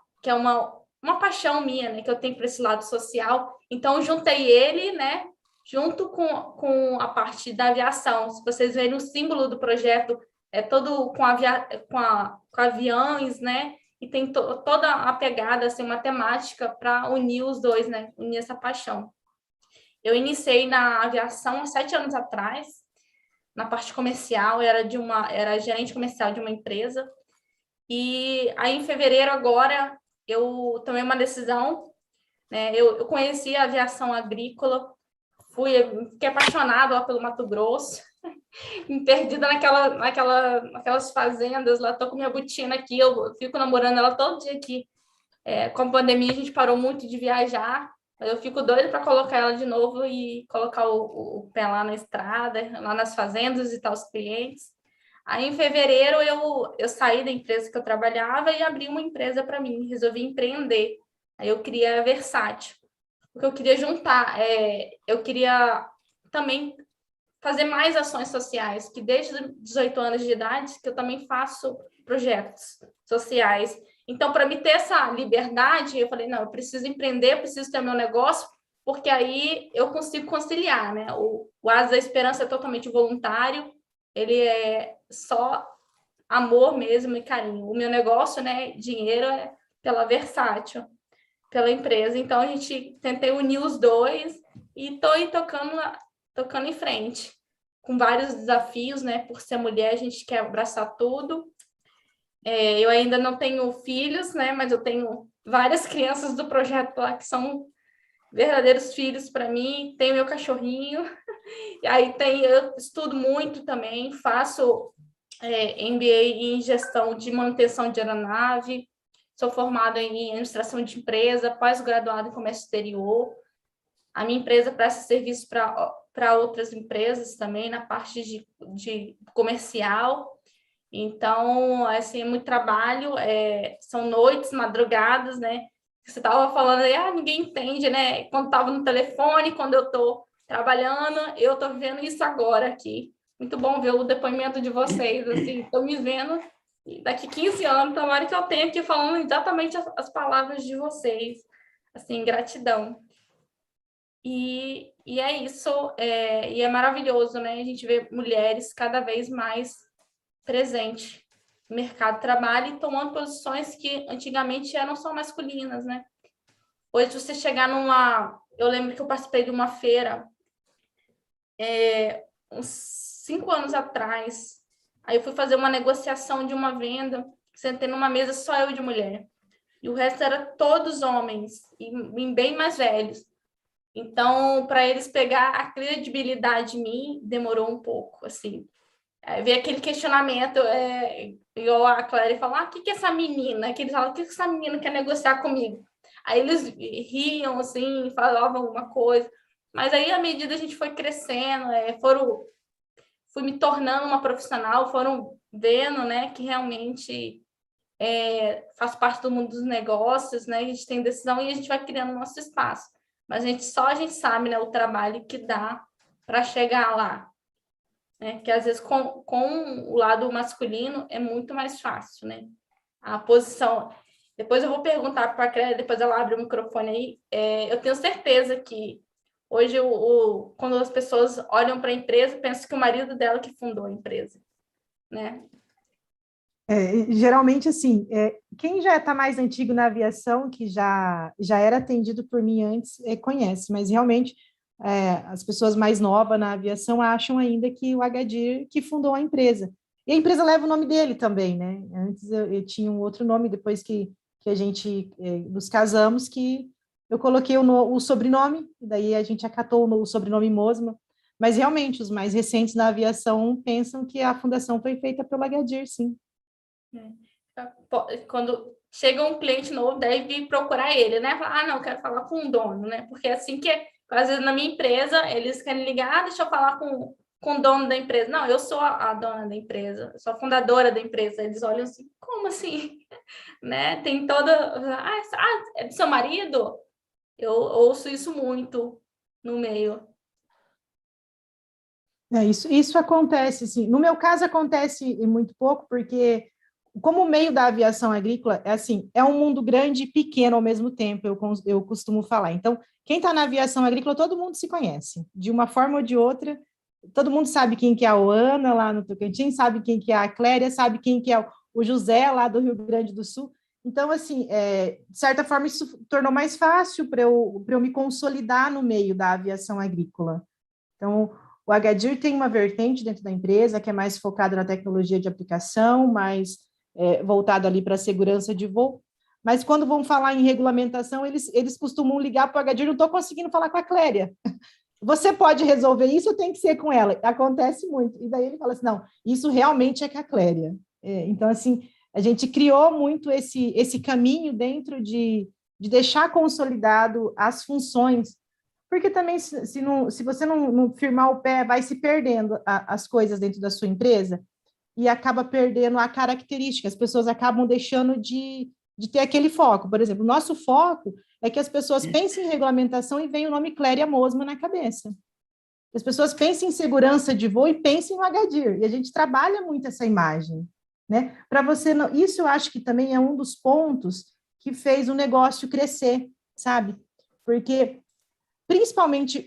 B: paixão minha, né, que eu tenho para esse lado social. Então, juntei ele, né, junto com a parte da aviação. Se vocês verem o símbolo do projeto, é todo com aviões, né, e tem toda a pegada, assim, uma temática para unir os dois, né, unir essa paixão. Eu iniciei na aviação há 7 anos atrás, na parte comercial, era gerente comercial de uma empresa, e aí em fevereiro agora eu tomei uma decisão, né? Eu conheci a aviação agrícola, fiquei apaixonada lá pelo Mato Grosso, perdida naquelas fazendas, lá tô com minha botina aqui, eu fico namorando ela todo dia aqui. Com a pandemia a gente parou muito de viajar, eu fico doida para colocar ela de novo e colocar o pé lá na estrada, lá nas fazendas, visitar os clientes. Aí, em fevereiro, eu saí da empresa que eu trabalhava e abri uma empresa para mim, resolvi empreender. Aí eu criei a Versátil, porque eu queria juntar, eu queria também fazer mais ações sociais, que desde os 18 anos de idade, que eu também faço projetos sociais. Então, para me ter essa liberdade, eu falei, não, eu preciso empreender, eu preciso ter meu negócio, porque aí eu consigo conciliar, né? O Asas da Esperança é totalmente voluntário, ele é só amor mesmo e carinho. O meu negócio, né, dinheiro é pela Versátil, pela empresa. Então, a gente tentei unir os dois e estou aí tocando em frente, com vários desafios, né? Por ser mulher, a gente quer abraçar tudo. Eu ainda não tenho filhos, né? Mas eu tenho várias crianças do projeto lá que são verdadeiros filhos para mim. Tenho meu cachorrinho. E aí eu estudo muito também, faço MBA em gestão de manutenção de aeronave, sou formada em administração de empresa, pós-graduada em comércio exterior. A minha empresa presta serviço para outras empresas também, na parte de comercial. Então, assim, é muito trabalho, são noites, madrugadas, né? Você estava falando aí, ninguém entende, né? Quando estava no telefone, quando eu estou trabalhando, eu estou vivendo isso agora aqui. Muito bom ver o depoimento de vocês, assim, estou me vendo daqui 15 anos, tomara que eu tenha aqui falando exatamente as palavras de vocês. Assim, gratidão. E é isso, e é maravilhoso, né? A gente vê mulheres cada vez mais presentes no mercado de trabalho e tomando posições que antigamente eram só masculinas, né? Hoje você chegar eu lembro que eu participei de uma feira uns 5 anos atrás, aí eu fui fazer uma negociação de uma venda, sentei numa mesa só eu de mulher, e o resto era todos homens, e bem mais velhos. Então, para eles pegar a credibilidade em mim, demorou um pouco, assim. Vem aquele questionamento, igual a Cléria fala, o que é essa menina? Que eles falam, o que essa menina quer negociar comigo? Aí eles riam, assim, falavam alguma coisa. Mas aí, à medida que a gente foi crescendo, fui me tornando uma profissional, foram vendo, né, que realmente faço parte do mundo dos negócios, né, a gente tem decisão e a gente vai criando nosso espaço. Mas a gente sabe, né, o trabalho que dá para chegar lá. Né? Que às vezes com o lado masculino é muito mais fácil, né? A posição. Depois eu vou perguntar para a Clélia, depois ela abre o microfone aí. Eu tenho certeza que hoje, quando as pessoas olham para a empresa, pensam que o marido dela que fundou a empresa, né?
D: Geralmente, assim, quem já está mais antigo na aviação, que já era atendido por mim antes, conhece, mas realmente as pessoas mais novas na aviação acham ainda que o Agadir que fundou a empresa. E a empresa leva o nome dele também, né? Antes eu tinha um outro nome, depois que a gente nos casamos, que eu coloquei o sobrenome, daí a gente acatou o sobrenome Mosma, mas realmente os mais recentes na aviação pensam que a fundação foi feita pelo Agadir, sim.
B: Quando chega um cliente novo, deve procurar ele, né? Falar, não, quero falar com o dono, né? Porque assim que, às vezes, na minha empresa, eles querem ligar, deixa eu falar com o dono da empresa. Não, eu sou a dona da empresa, eu sou a fundadora da empresa. Eles olham assim, como assim? Né? Tem toda... é do seu marido? Eu ouço isso muito no meio.
D: Isso acontece, sim. No meu caso, acontece muito pouco, porque como o meio da aviação agrícola é um mundo grande e pequeno ao mesmo tempo, eu costumo falar. Então, quem está na aviação agrícola, todo mundo se conhece, de uma forma ou de outra. Todo mundo sabe quem que é a Oana lá no Tocantins, sabe quem que é a Cléria, sabe quem que é o José lá do Rio Grande do Sul. Então, assim, de certa forma, isso tornou mais fácil para eu me consolidar no meio da aviação agrícola. Então, o Agadir tem uma vertente dentro da empresa que é mais focada na tecnologia de aplicação, mais voltado ali para a segurança de voo. Mas quando vão falar em regulamentação, eles costumam ligar para o Agadir, não estou conseguindo falar com a Cléria. Você pode resolver isso ou tem que ser com ela? Acontece muito. E daí ele fala assim, não, isso realmente é com a Cléria. Então, assim, a gente criou muito esse caminho dentro de deixar consolidado as funções, porque também, se você não firmar o pé, vai se perdendo as coisas dentro da sua empresa e acaba perdendo a característica, as pessoas acabam deixando de ter aquele foco. Por exemplo, o nosso foco é que as pessoas pensem em regulamentação e venha o nome Cléria Mosma na cabeça. As pessoas pensem em segurança de voo e pensem no Agadir, e a gente trabalha muito essa imagem, né? Para você não, isso eu acho que também é um dos pontos que fez o negócio crescer, sabe? Porque principalmente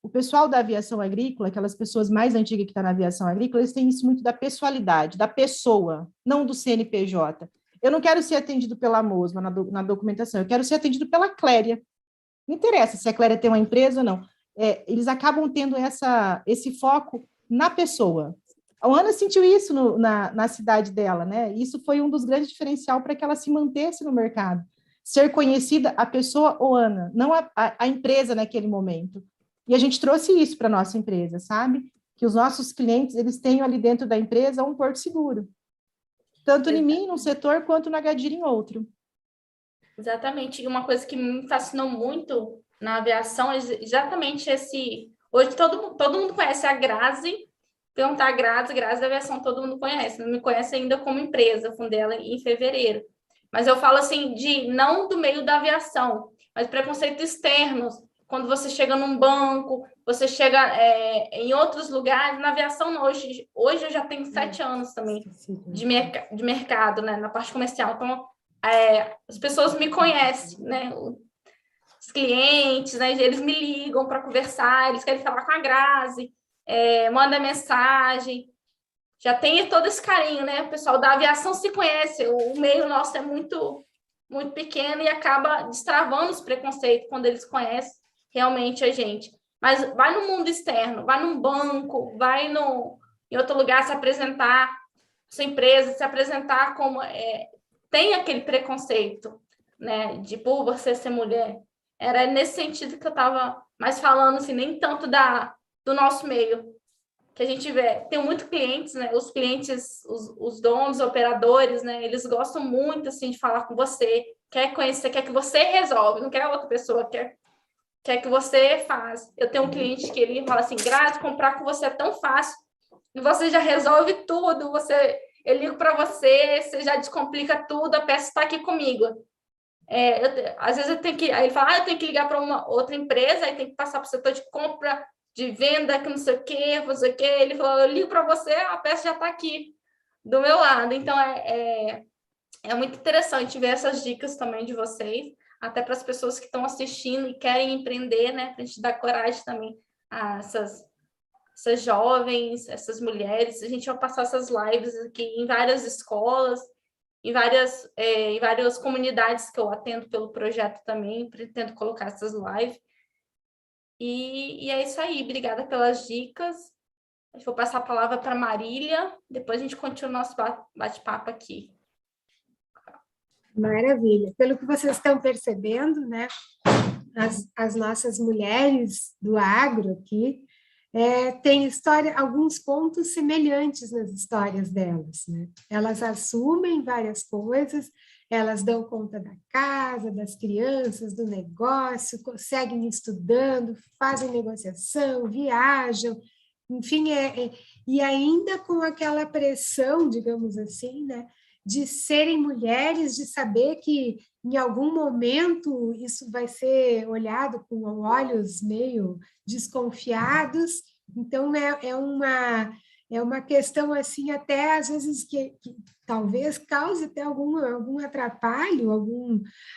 D: o pessoal da aviação agrícola, aquelas pessoas mais antigas que estão na aviação agrícola, eles têm isso muito da pessoalidade, da pessoa, não do CNPJ. Eu não quero ser atendido pela Mosma na documentação, eu quero ser atendido pela Cléria. Não interessa se a Cléria tem uma empresa ou não. Eles acabam tendo esse foco na pessoa. A Ana sentiu isso na cidade dela, né? Isso foi um dos grandes diferenciais para que ela se mantesse no mercado. Ser conhecida a pessoa Oana, não a empresa naquele momento. E a gente trouxe isso para a nossa empresa, sabe? Que os nossos clientes, eles tenham ali dentro da empresa um porto seguro. Tanto em mim, num setor, quanto na Agadir em outro.
B: Exatamente. E uma coisa que me fascinou muito na aviação é exatamente esse... Hoje todo mundo conhece a Grazi. Perguntar a Grazi da aviação, todo mundo conhece. Não me conhece ainda como empresa, fundei ela em fevereiro. Mas eu falo assim, não do meio da aviação, mas preconceito externos. Quando você chega num banco, você chega em outros lugares, na aviação não. Hoje eu já tenho 7 anos também de mercado, né, na parte comercial. Então, as pessoas me conhecem, né? Os clientes, né? Eles me ligam para conversar, eles querem falar com a Grazi, manda mensagem. Já tem todo esse carinho, né? O pessoal da aviação se conhece, o meio nosso é muito, muito pequeno e acaba destravando os preconceitos quando eles conhecem realmente a gente. Mas vai no mundo externo, vai num banco, vai em outro lugar se apresentar, sua empresa, se apresentar como... tem aquele preconceito, né? De por você ser mulher. Era nesse sentido que eu estava mais falando, assim, nem tanto do nosso meio. que a gente vê, tem muitos clientes, né? Os clientes, os donos, operadores, né? Eles gostam muito, assim, de falar com você, quer conhecer, quer que você resolve, não quer outra pessoa, quer que você faz. Eu tenho um cliente que ele fala assim, Grazi, comprar com você é tão fácil, e você já resolve tudo, eu ligo para você, você já descomplica tudo, a peça está aqui comigo. Às vezes eu tenho que, aí ele fala, eu tenho que ligar para uma outra empresa, aí tem que passar para o setor de compra, de venda, que não sei o quê, ele falou, eu ligo para você, a peça já está aqui do meu lado. Então, é muito interessante ver essas dicas também de vocês, até para as pessoas que estão assistindo e querem empreender, né? Para a gente dar coragem também a essas jovens, essas mulheres. A gente vai passar essas lives aqui em várias escolas, em várias comunidades que eu atendo pelo projeto também, pretendo colocar essas lives. E é isso aí, obrigada pelas dicas. Eu vou passar a palavra para a Marília, depois a gente continua o nosso bate-papo aqui.
A: Maravilha. Pelo que vocês estão percebendo, né, as nossas mulheres do agro aqui têm alguns pontos semelhantes nas histórias delas, né? Elas assumem várias coisas, elas dão conta da casa, das crianças, do negócio, seguem estudando, fazem negociação, viajam, enfim, e ainda com aquela pressão, digamos assim, né, de serem mulheres, de saber que em algum momento isso vai ser olhado com olhos meio desconfiados. Então, é uma questão, assim, até às vezes que talvez cause até algum atrapalho,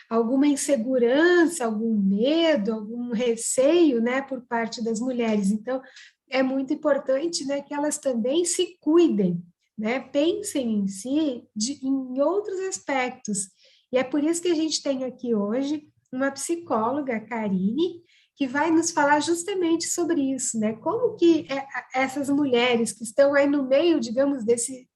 A: alguma insegurança, algum medo, algum receio, né, por parte das mulheres. Então, é muito importante, né, que elas também se cuidem, né, pensem em si em outros aspectos. E é por isso que a gente tem aqui hoje uma psicóloga, a Karine, que vai nos falar justamente sobre isso, né? Como que essas mulheres que estão aí no meio, digamos, desse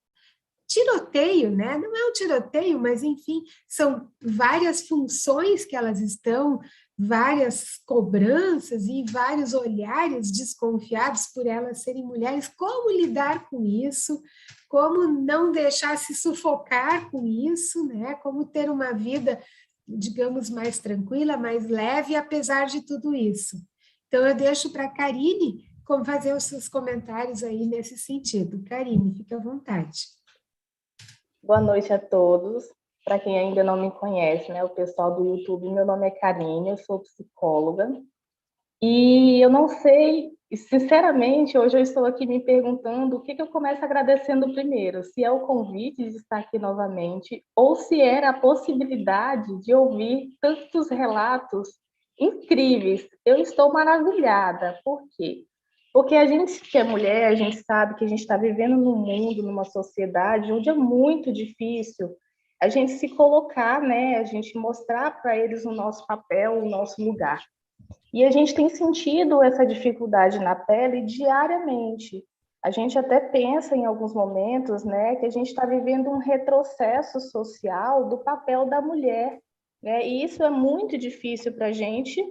A: tiroteio, né? Não é um tiroteio, mas, enfim, são várias funções que elas estão, várias cobranças e vários olhares desconfiados por elas serem mulheres. Como lidar com isso? Como não deixar se sufocar com isso, né? Como ter uma vida, digamos, mais tranquila, mais leve, apesar de tudo isso. Então, eu deixo para a Karine fazer os seus comentários aí nesse sentido. Karine, fique à vontade.
F: Boa noite a todos. Para quem ainda não me conhece, né, o pessoal do YouTube, meu nome é Karine, eu sou psicóloga. E eu não sei, sinceramente, hoje eu estou aqui me perguntando o que eu começo agradecendo primeiro, se é o convite de estar aqui novamente, ou se era a possibilidade de ouvir tantos relatos incríveis. Eu estou maravilhada. Por quê? Porque a gente que é mulher, a gente sabe que a gente está vivendo num mundo, numa sociedade onde é muito difícil a gente se colocar, né? A gente mostrar para eles o nosso papel, o nosso lugar. E a gente tem sentido essa dificuldade na pele diariamente. A gente até pensa em alguns momentos, né, que a gente está vivendo um retrocesso social do papel da mulher, né? E isso é muito difícil para a gente.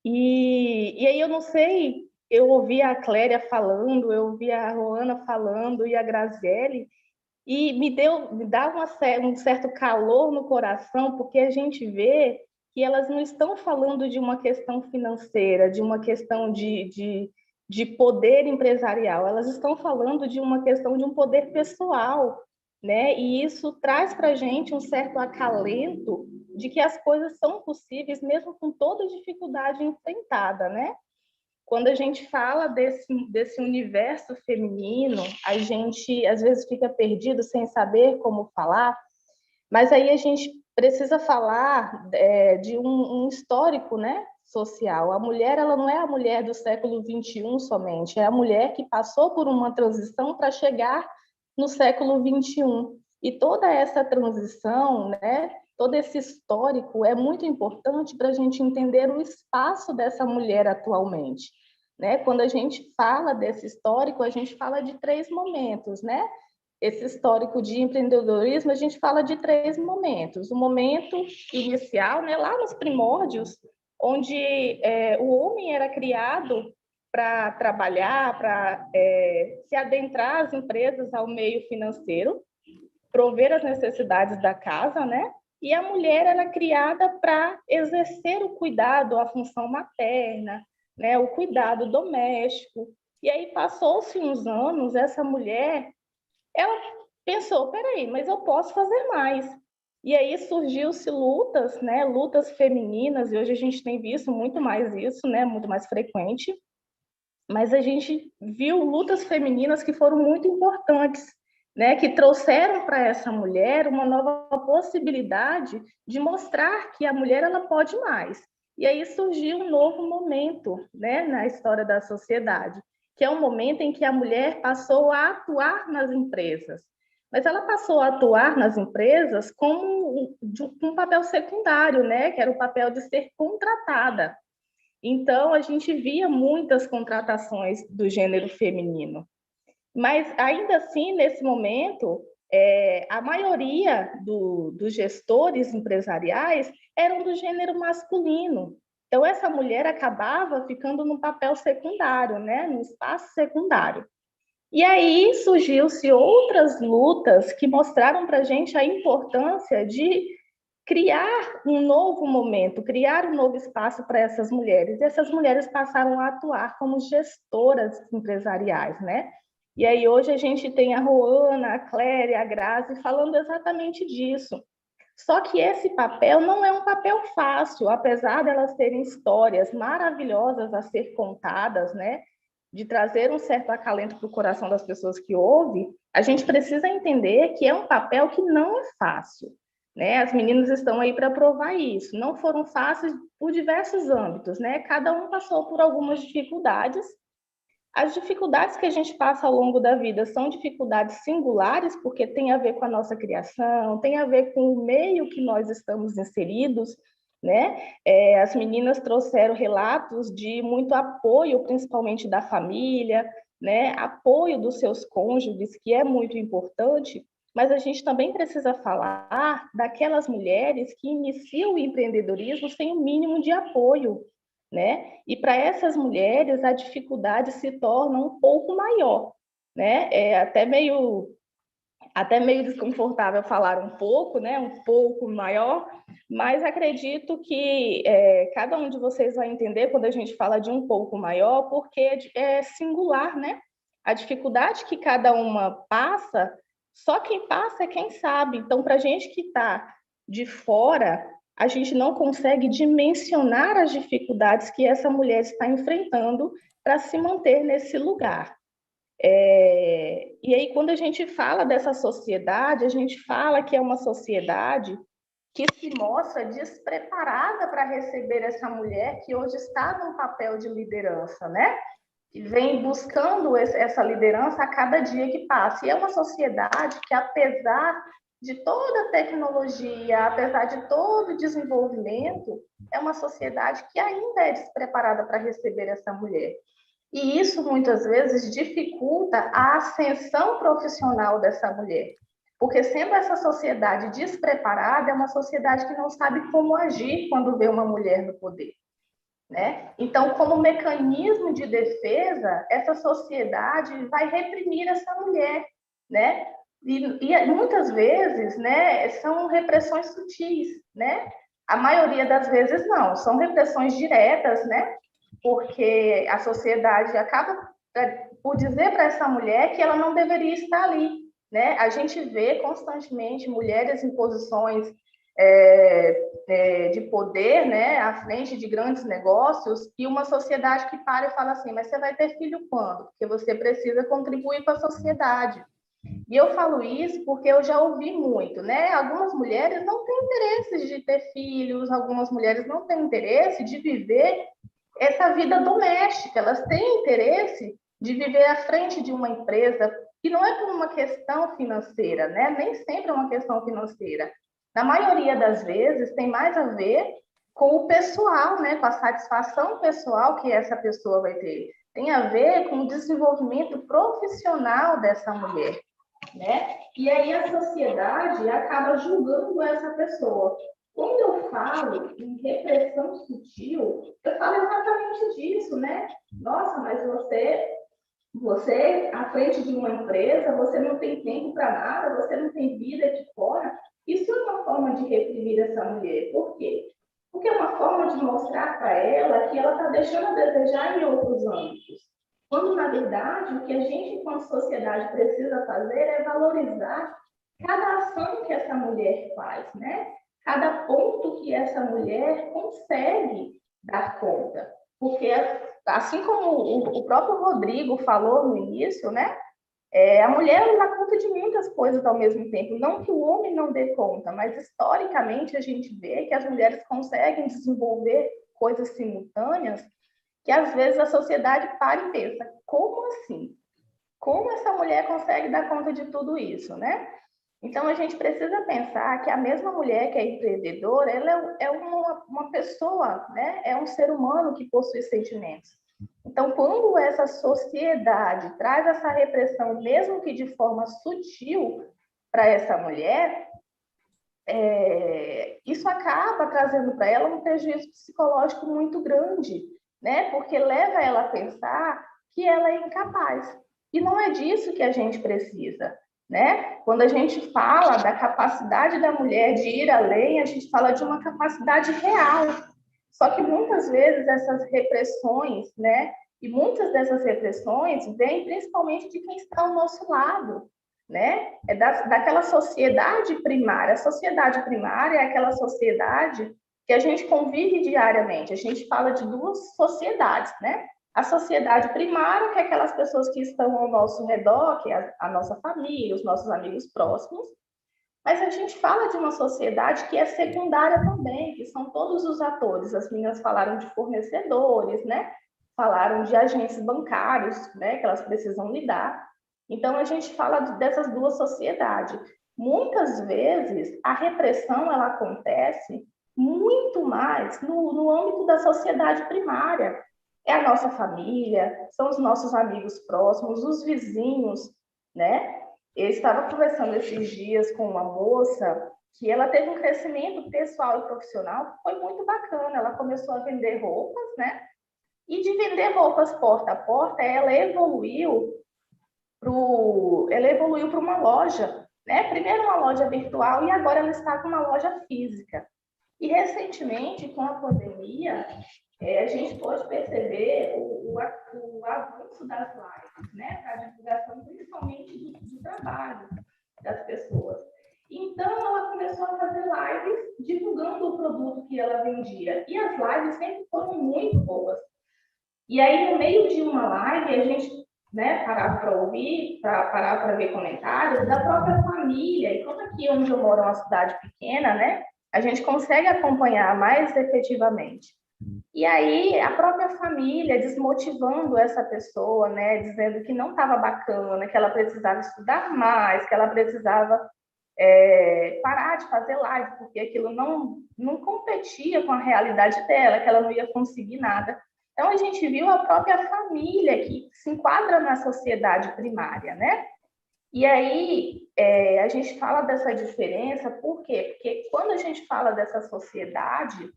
F: E aí eu não sei, eu ouvi a Cléria falando, eu ouvi a Roana falando e a Graziele, e me dá um certo calor no coração, porque a gente vê que elas não estão falando de uma questão financeira, de uma questão de poder empresarial, elas estão falando de uma questão de um poder pessoal, né? E isso traz para a gente um certo acalento de que as coisas são possíveis, mesmo com toda a dificuldade enfrentada, né? Quando a gente fala desse universo feminino, a gente às vezes fica perdido sem saber como falar, mas aí a gente precisa falar de um histórico, né, social. A mulher, ela não é a mulher do século XXI somente, é a mulher que passou por uma transição para chegar no século XXI. E toda essa transição, né, todo esse histórico é muito importante para a gente entender o espaço dessa mulher atualmente, né? Quando a gente fala desse histórico, a gente fala de 3 momentos, né? Esse histórico de empreendedorismo, a gente fala de 3 momentos. O momento inicial, né, lá nos primórdios, onde o homem era criado para trabalhar, para se adentrar as empresas ao meio financeiro, prover as necessidades da casa, né? E a mulher era criada para exercer o cuidado, a função materna, né? O cuidado doméstico. E aí passou-se uns anos, essa mulher, ela pensou, peraí, mas eu posso fazer mais. E aí surgiu-se lutas, né? Lutas femininas, e hoje a gente tem visto muito mais isso, né? Muito mais frequente. Mas a gente viu lutas femininas que foram muito importantes, né, que trouxeram para essa mulher uma nova possibilidade de mostrar que a mulher ela pode mais. E aí surgiu um novo momento, né, na história da sociedade, que é um momento em que a mulher passou a atuar nas empresas. Mas ela passou a atuar nas empresas como um papel secundário, né, que era o papel de ser contratada. Então, a gente via muitas contratações do gênero feminino. Mas, ainda assim, nesse momento, a maioria dos gestores empresariais eram do gênero masculino. Então, essa mulher acabava ficando no papel secundário, né? No espaço secundário. E aí surgiu-se outras lutas que mostraram para a gente a importância de criar um novo momento, criar um novo espaço para essas mulheres. E essas mulheres passaram a atuar como gestoras empresariais, né? E aí hoje a gente tem a Roana, a Cléria, a Grazi falando exatamente disso. Só que esse papel não é um papel fácil, apesar de elas terem histórias maravilhosas a ser contadas, né? De trazer um certo acalento para o coração das pessoas que ouvem, a gente precisa entender que é um papel que não é fácil. Né? As meninas estão aí para provar isso. Não foram fáceis por diversos âmbitos, né? Cada um passou por algumas dificuldades. As dificuldades que a gente passa ao longo da vida são dificuldades singulares, porque tem a ver com a nossa criação, tem a ver com o meio que nós estamos inseridos, né? As meninas trouxeram relatos de muito apoio, principalmente da família, né? Apoio dos seus cônjuges, que é muito importante. Mas a gente também precisa falar daquelas mulheres que iniciam o empreendedorismo sem o mínimo de apoio, né? E para essas mulheres a dificuldade se torna um pouco maior, né? É até meio desconfortável falar um pouco, né? Um pouco maior, mas acredito que cada um de vocês vai entender quando a gente fala de um pouco maior, porque é singular, né? A dificuldade que cada uma passa, só quem passa é quem sabe. Então, para a gente que está de fora, a gente não consegue dimensionar as dificuldades que essa mulher está enfrentando para se manter nesse lugar. E aí, quando a gente fala dessa sociedade, a gente fala que é uma sociedade que se mostra despreparada para receber essa mulher que hoje está num papel de liderança, né? Que vem buscando essa liderança a cada dia que passa. E é uma sociedade que, apesar de toda a tecnologia, apesar de todo o desenvolvimento, é uma sociedade que ainda é despreparada para receber essa mulher. E isso, muitas vezes, dificulta a ascensão profissional dessa mulher. Porque, sendo essa sociedade despreparada, é uma sociedade que não sabe como agir quando vê uma mulher no poder. Né? Então, como mecanismo de defesa, essa sociedade vai reprimir essa mulher, né? E muitas vezes, né, são repressões sutis, né? A maioria das vezes não, são repressões diretas, né? Porque a sociedade acaba por dizer para essa mulher que ela não deveria estar ali, né? A gente vê constantemente mulheres em posições de poder, né, à frente de grandes negócios, e uma sociedade que para e fala assim, mas você vai ter filho quando? Porque você precisa contribuir para a sociedade. E eu falo isso porque eu já ouvi muito, né? Algumas mulheres não têm interesse de ter filhos, algumas mulheres não têm interesse de viver essa vida doméstica, elas têm interesse de viver à frente de uma empresa, que não é por uma questão financeira, né? Nem sempre é uma questão financeira. Na maioria das vezes, tem mais a ver com o pessoal, né? Com a satisfação pessoal que essa pessoa vai ter. Tem a ver com o desenvolvimento profissional dessa mulher, né? E aí a sociedade acaba julgando essa pessoa. Quando eu falo em repressão sutil, eu falo exatamente disso, né? Nossa, mas você, à frente de uma empresa, você não tem tempo para nada, você não tem vida aqui fora. Isso é uma forma de reprimir essa mulher. Por quê? Porque é uma forma de mostrar para ela que ela está deixando a desejar em outros âmbitos. Quando, na verdade, o que a gente, enquanto sociedade, precisa fazer é valorizar cada ação que essa mulher faz, né? Cada ponto que essa mulher consegue dar conta. Porque, assim como o próprio Rodrigo falou no início, né? A mulher dá conta de muitas coisas ao mesmo tempo. Não que o homem não dê conta, mas historicamente a gente vê que as mulheres conseguem desenvolver coisas simultâneas que às vezes a sociedade para e pensa, como assim? Como essa mulher consegue dar conta de tudo isso, né? Então, a gente precisa pensar que a mesma mulher que é empreendedora, ela é uma pessoa, né? É um ser humano que possui sentimentos. Então, quando essa sociedade traz essa repressão, mesmo que de forma sutil, para essa mulher, isso acaba trazendo para ela um prejuízo psicológico muito grande, né? Porque leva ela a pensar que ela é incapaz. E não é disso que a gente precisa, né? Quando a gente fala da capacidade da mulher de ir além, a gente fala de uma capacidade real. Só que muitas vezes essas repressões, né? E muitas dessas repressões vêm principalmente de quem está ao nosso lado, né? É daquela sociedade primária. A sociedade primária é aquela sociedade que a gente convive diariamente. A gente fala de duas sociedades, né? A sociedade primária, que é aquelas pessoas que estão ao nosso redor, que é a nossa família, os nossos amigos próximos. Mas a gente fala de uma sociedade que é secundária também, que são todos os atores. As meninas falaram de fornecedores, né? Falaram de agentes bancários, né? Que elas precisam lidar. Então, a gente fala dessas duas sociedades. Muitas vezes, a repressão ela acontece muito mais no âmbito da sociedade primária. É a nossa família, são os nossos amigos próximos, os vizinhos, né? Eu estava conversando esses dias com uma moça que ela teve um crescimento pessoal e profissional que foi muito bacana. Ela começou a vender roupas, né? E de vender roupas porta a porta, ela evoluiu para uma loja, né? Primeiro uma loja virtual e agora ela está com uma loja física. E recentemente, com a pandemia, a gente pode perceber o avanço das lives, né? A divulgação principalmente do trabalho das pessoas. Então, ela começou a fazer lives divulgando o produto que ela vendia. E as lives sempre foram muito boas. E aí, no meio de uma live, a gente, né, parava para ouvir, parar para ver comentários da própria família. E como aqui onde eu moro é uma cidade pequena, né, a gente consegue acompanhar mais efetivamente. E aí, a própria família desmotivando essa pessoa, né, dizendo que não estava bacana, que ela precisava estudar mais, que ela precisava parar de fazer live, porque aquilo não competia com a realidade dela, que ela não ia conseguir nada. Então, a gente viu a própria família que se enquadra na sociedade primária, né? E aí, a gente fala dessa diferença, por quê? Porque quando a gente fala dessa sociedade,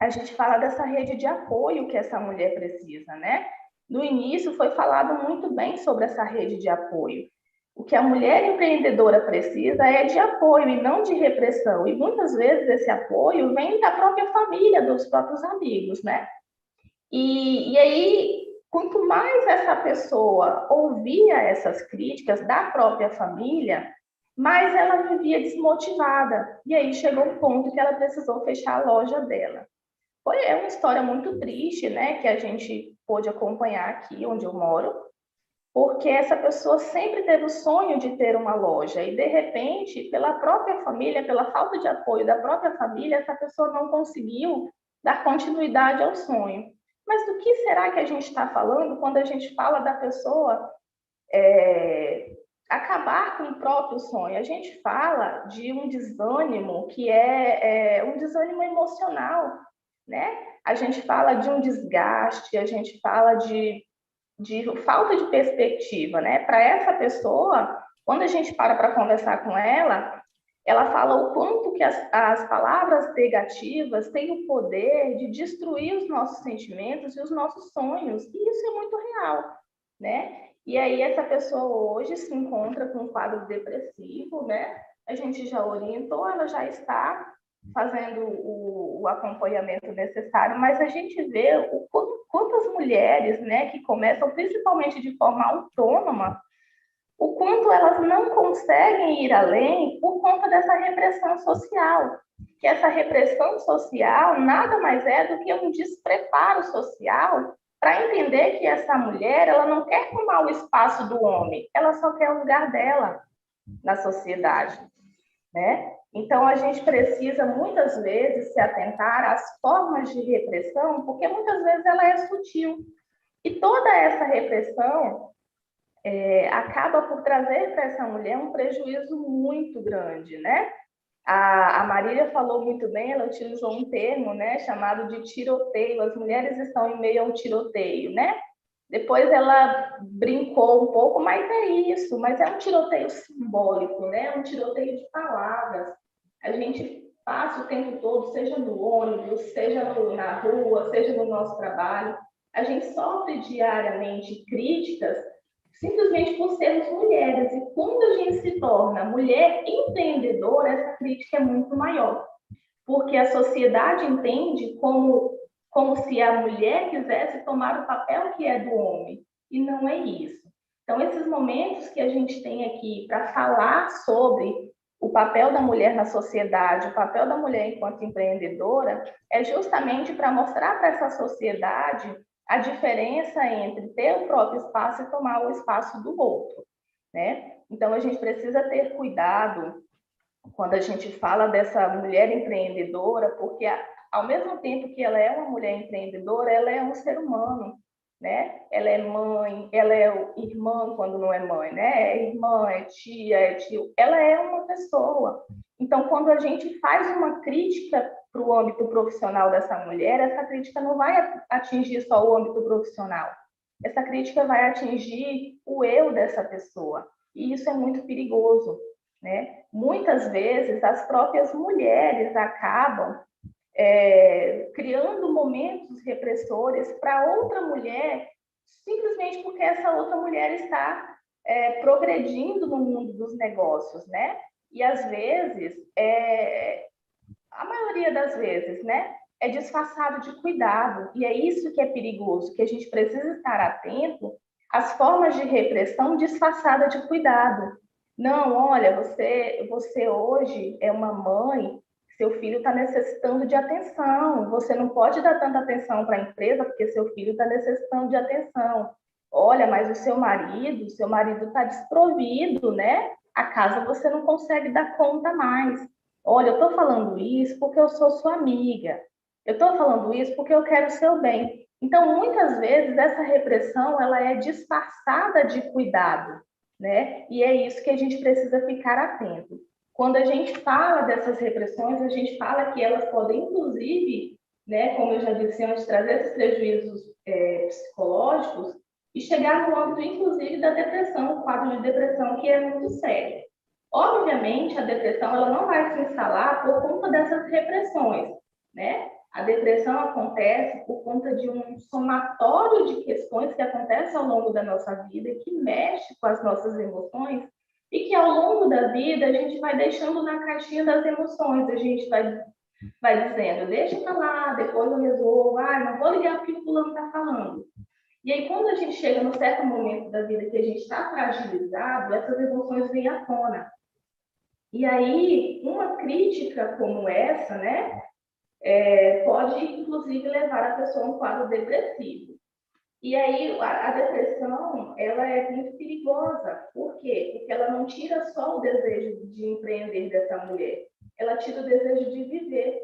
F: a gente fala dessa rede de apoio que essa mulher precisa, né? No início, foi falado muito bem sobre essa rede de apoio. O que a mulher empreendedora precisa é de apoio e não de repressão. E muitas vezes esse apoio vem da própria família, dos próprios amigos, né? E aí, quanto mais essa pessoa ouvia essas críticas da própria família, mais ela vivia desmotivada. E aí chegou um ponto que ela precisou fechar a loja dela. É uma história muito triste, né, que a gente pôde acompanhar aqui onde eu moro, porque essa pessoa sempre teve o sonho de ter uma loja e, de repente, pela própria família, pela falta de apoio da própria família, essa pessoa não conseguiu dar continuidade ao sonho. Mas do que será que a gente está falando quando a gente fala da pessoa acabar com o próprio sonho? A gente fala de um desânimo que é um desânimo emocional, né? A gente fala de um desgaste, a gente fala de falta de perspectiva, né? Para essa pessoa, quando a gente para conversar com ela ela fala o quanto que as palavras negativas têm o poder de destruir os nossos sentimentos e os nossos sonhos, e isso é muito real, né? E aí essa pessoa hoje se encontra com um quadro depressivo, né? A gente já orientou, ela já está fazendo o acompanhamento necessário, mas a gente vê quantas mulheres, né, que começam principalmente de forma autônoma, o quanto elas não conseguem ir além por conta dessa repressão social. Que essa repressão social nada mais é do que um despreparo social para entender que essa mulher, ela não quer tomar o espaço do homem, ela só quer o lugar dela na sociedade, né? Então, a gente precisa, muitas vezes, se atentar às formas de repressão, porque muitas vezes ela é sutil. E toda essa repressão acaba por trazer para essa mulher um prejuízo muito grande, né? A Marília falou muito bem, ela utilizou um termo, né, chamado de tiroteio. As mulheres estão em meio a um tiroteio, né? Depois ela brincou um pouco, mas é isso, mas é um tiroteio simbólico, né? Um tiroteio de palavras. A gente passa o tempo todo, seja no ônibus, seja na rua, seja no nosso trabalho, a gente sofre diariamente críticas simplesmente por sermos mulheres. E quando a gente se torna mulher empreendedora, essa crítica é muito maior, porque a sociedade entende como se a mulher quisesse tomar o papel que é do homem, e não é isso. Então, esses momentos que a gente tem aqui para falar sobre o papel da mulher na sociedade, o papel da mulher enquanto empreendedora, é justamente para mostrar para essa sociedade a diferença entre ter o próprio espaço e tomar o espaço do outro, né? Então, a gente precisa ter cuidado quando a gente fala dessa mulher empreendedora, porque ao mesmo tempo que ela é uma mulher empreendedora, ela é um ser humano, né? Ela é mãe, ela é irmã quando não é mãe, né? É irmã, é tia, é tio. Ela é uma pessoa. Então, quando a gente faz uma crítica para o âmbito profissional dessa mulher, essa crítica não vai atingir só o âmbito profissional. Essa crítica vai atingir o eu dessa pessoa. E isso é muito perigoso, né? Muitas vezes, as próprias mulheres acabam criando momentos repressores para outra mulher, simplesmente porque essa outra mulher está progredindo no mundo dos negócios, né? E às vezes, a maioria das vezes, né, é disfarçado de cuidado, e é isso que é perigoso, que a gente precisa estar atento às formas de repressão disfarçada de cuidado. Não, olha, você hoje é uma mãe, seu filho está necessitando de atenção, você não pode dar tanta atenção para a empresa porque seu filho está necessitando de atenção. Olha, mas o seu marido está desprovido, né? A casa você não consegue dar conta mais. Olha, eu estou falando isso porque eu sou sua amiga. Eu estou falando isso porque eu quero o seu bem. Então, muitas vezes, essa repressão ela é disfarçada de cuidado, né? E é isso que a gente precisa ficar atento. Quando a gente fala dessas repressões, a gente fala que elas podem, inclusive, né, como eu já disse antes, trazer esses prejuízos psicológicos e chegar no âmbito, inclusive, da depressão, o quadro de depressão, que é muito sério. Obviamente, a depressão ela não vai se instalar por conta dessas repressões, né? A depressão acontece por conta de um somatório de questões que acontecem ao longo da nossa vida, que mexe com as nossas emoções e que ao longo da vida a gente vai deixando na caixinha das emoções, a gente vai dizendo, deixa pra lá, depois eu resolvo, não vou ligar porque o fulano está falando. E aí, quando a gente chega num certo momento da vida que a gente está fragilizado, essas emoções vêm à tona. E aí, uma crítica como essa, né, pode, inclusive, levar a pessoa a um quadro depressivo. E aí, a depressão, ela é muito perigosa. Por quê? Porque ela não tira só o desejo de empreender dessa mulher, ela tira o desejo de viver,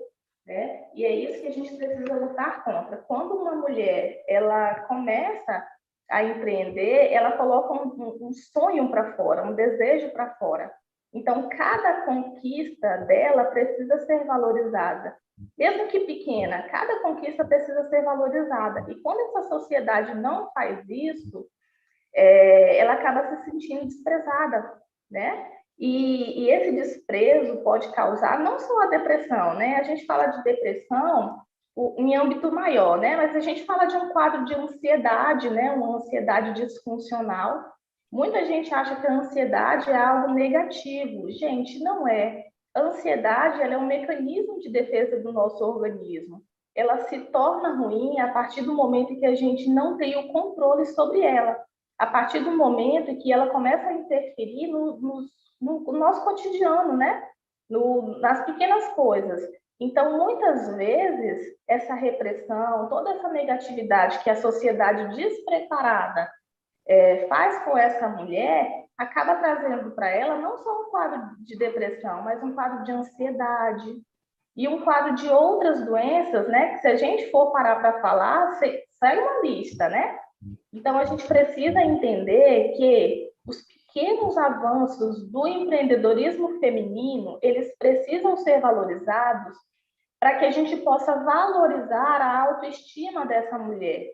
F: né? E é isso que a gente precisa lutar contra. Quando uma mulher, ela começa a empreender, ela coloca um sonho para fora, um desejo para fora. Então, cada conquista dela precisa ser valorizada. Mesmo que pequena, cada conquista precisa ser valorizada. E quando essa sociedade não faz isso, ela acaba se sentindo desprezada, né? E esse desprezo pode causar não só a depressão, né? A gente fala de depressão em âmbito maior, né? Mas a gente fala de um quadro de ansiedade, né? Uma ansiedade disfuncional. Muita gente acha que a ansiedade é algo negativo. Gente, não é. A ansiedade, ela é um mecanismo de defesa do nosso organismo. Ela se torna ruim a partir do momento em que a gente não tem o controle sobre ela. A partir do momento em que ela começa a interferir no nosso cotidiano, né? Nas pequenas coisas. Então, muitas vezes, essa repressão, toda essa negatividade que a sociedade despreparada faz com essa mulher, acaba trazendo para ela não só um quadro de depressão, mas um quadro de ansiedade e um quadro de outras doenças, né? Que se a gente for parar para falar, sai uma lista, né? Então, a gente precisa entender que os pequenos avanços do empreendedorismo feminino, eles precisam ser valorizados para que a gente possa valorizar a autoestima dessa mulher.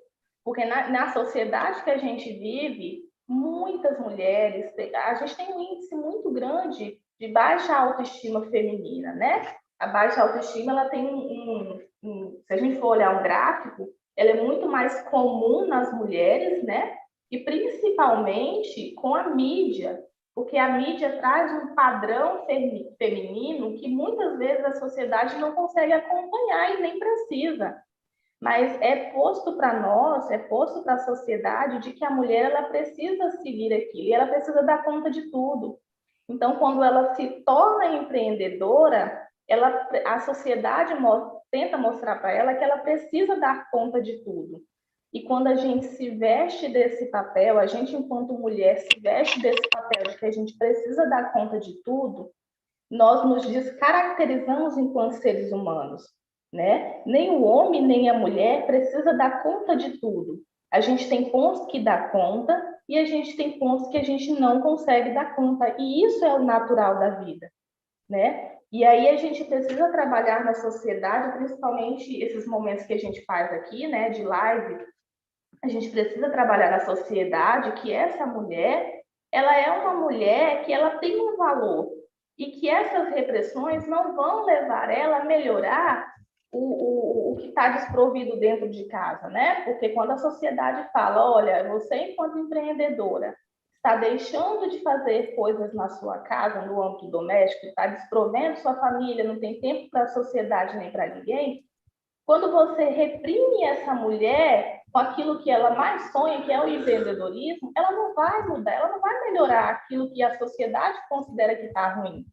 F: Porque na sociedade que a gente vive, muitas mulheres, a gente tem um índice muito grande de baixa autoestima feminina, né? A baixa autoestima, ela tem se a gente for olhar um gráfico, ela é muito mais comum nas mulheres, né? E principalmente com a mídia, porque a mídia traz um padrão feminino que muitas vezes a sociedade não consegue acompanhar e nem precisa. Mas é posto para nós, é posto para a sociedade de que a mulher ela precisa seguir aquilo, e ela precisa dar conta de tudo. Então, quando ela se torna empreendedora, a sociedade tenta mostrar para ela que ela precisa dar conta de tudo. E quando a gente se veste desse papel, a gente, enquanto mulher, se veste desse papel de que a gente precisa dar conta de tudo, nós nos descaracterizamos enquanto seres humanos, né? Nem o homem, nem a mulher precisa dar conta de tudo. A gente tem pontos que dá conta e a gente tem pontos que a gente não consegue dar conta. E isso é o natural da vida, né? E aí a gente precisa trabalhar na sociedade, principalmente esses momentos que a gente faz aqui, né, de live. A gente precisa trabalhar na sociedade que essa mulher, ela é uma mulher que ela tem um valor e que essas repressões não vão levar ela a melhorar o que está desprovido dentro de casa, né? Porque quando a sociedade fala, olha, você enquanto empreendedora está deixando de fazer coisas na sua casa, no âmbito doméstico, está desprovendo sua família, não tem tempo para a sociedade nem para ninguém, quando você reprime essa mulher com aquilo que ela mais sonha, que é o empreendedorismo, ela não vai mudar, ela não vai melhorar aquilo que a sociedade considera que está ruim.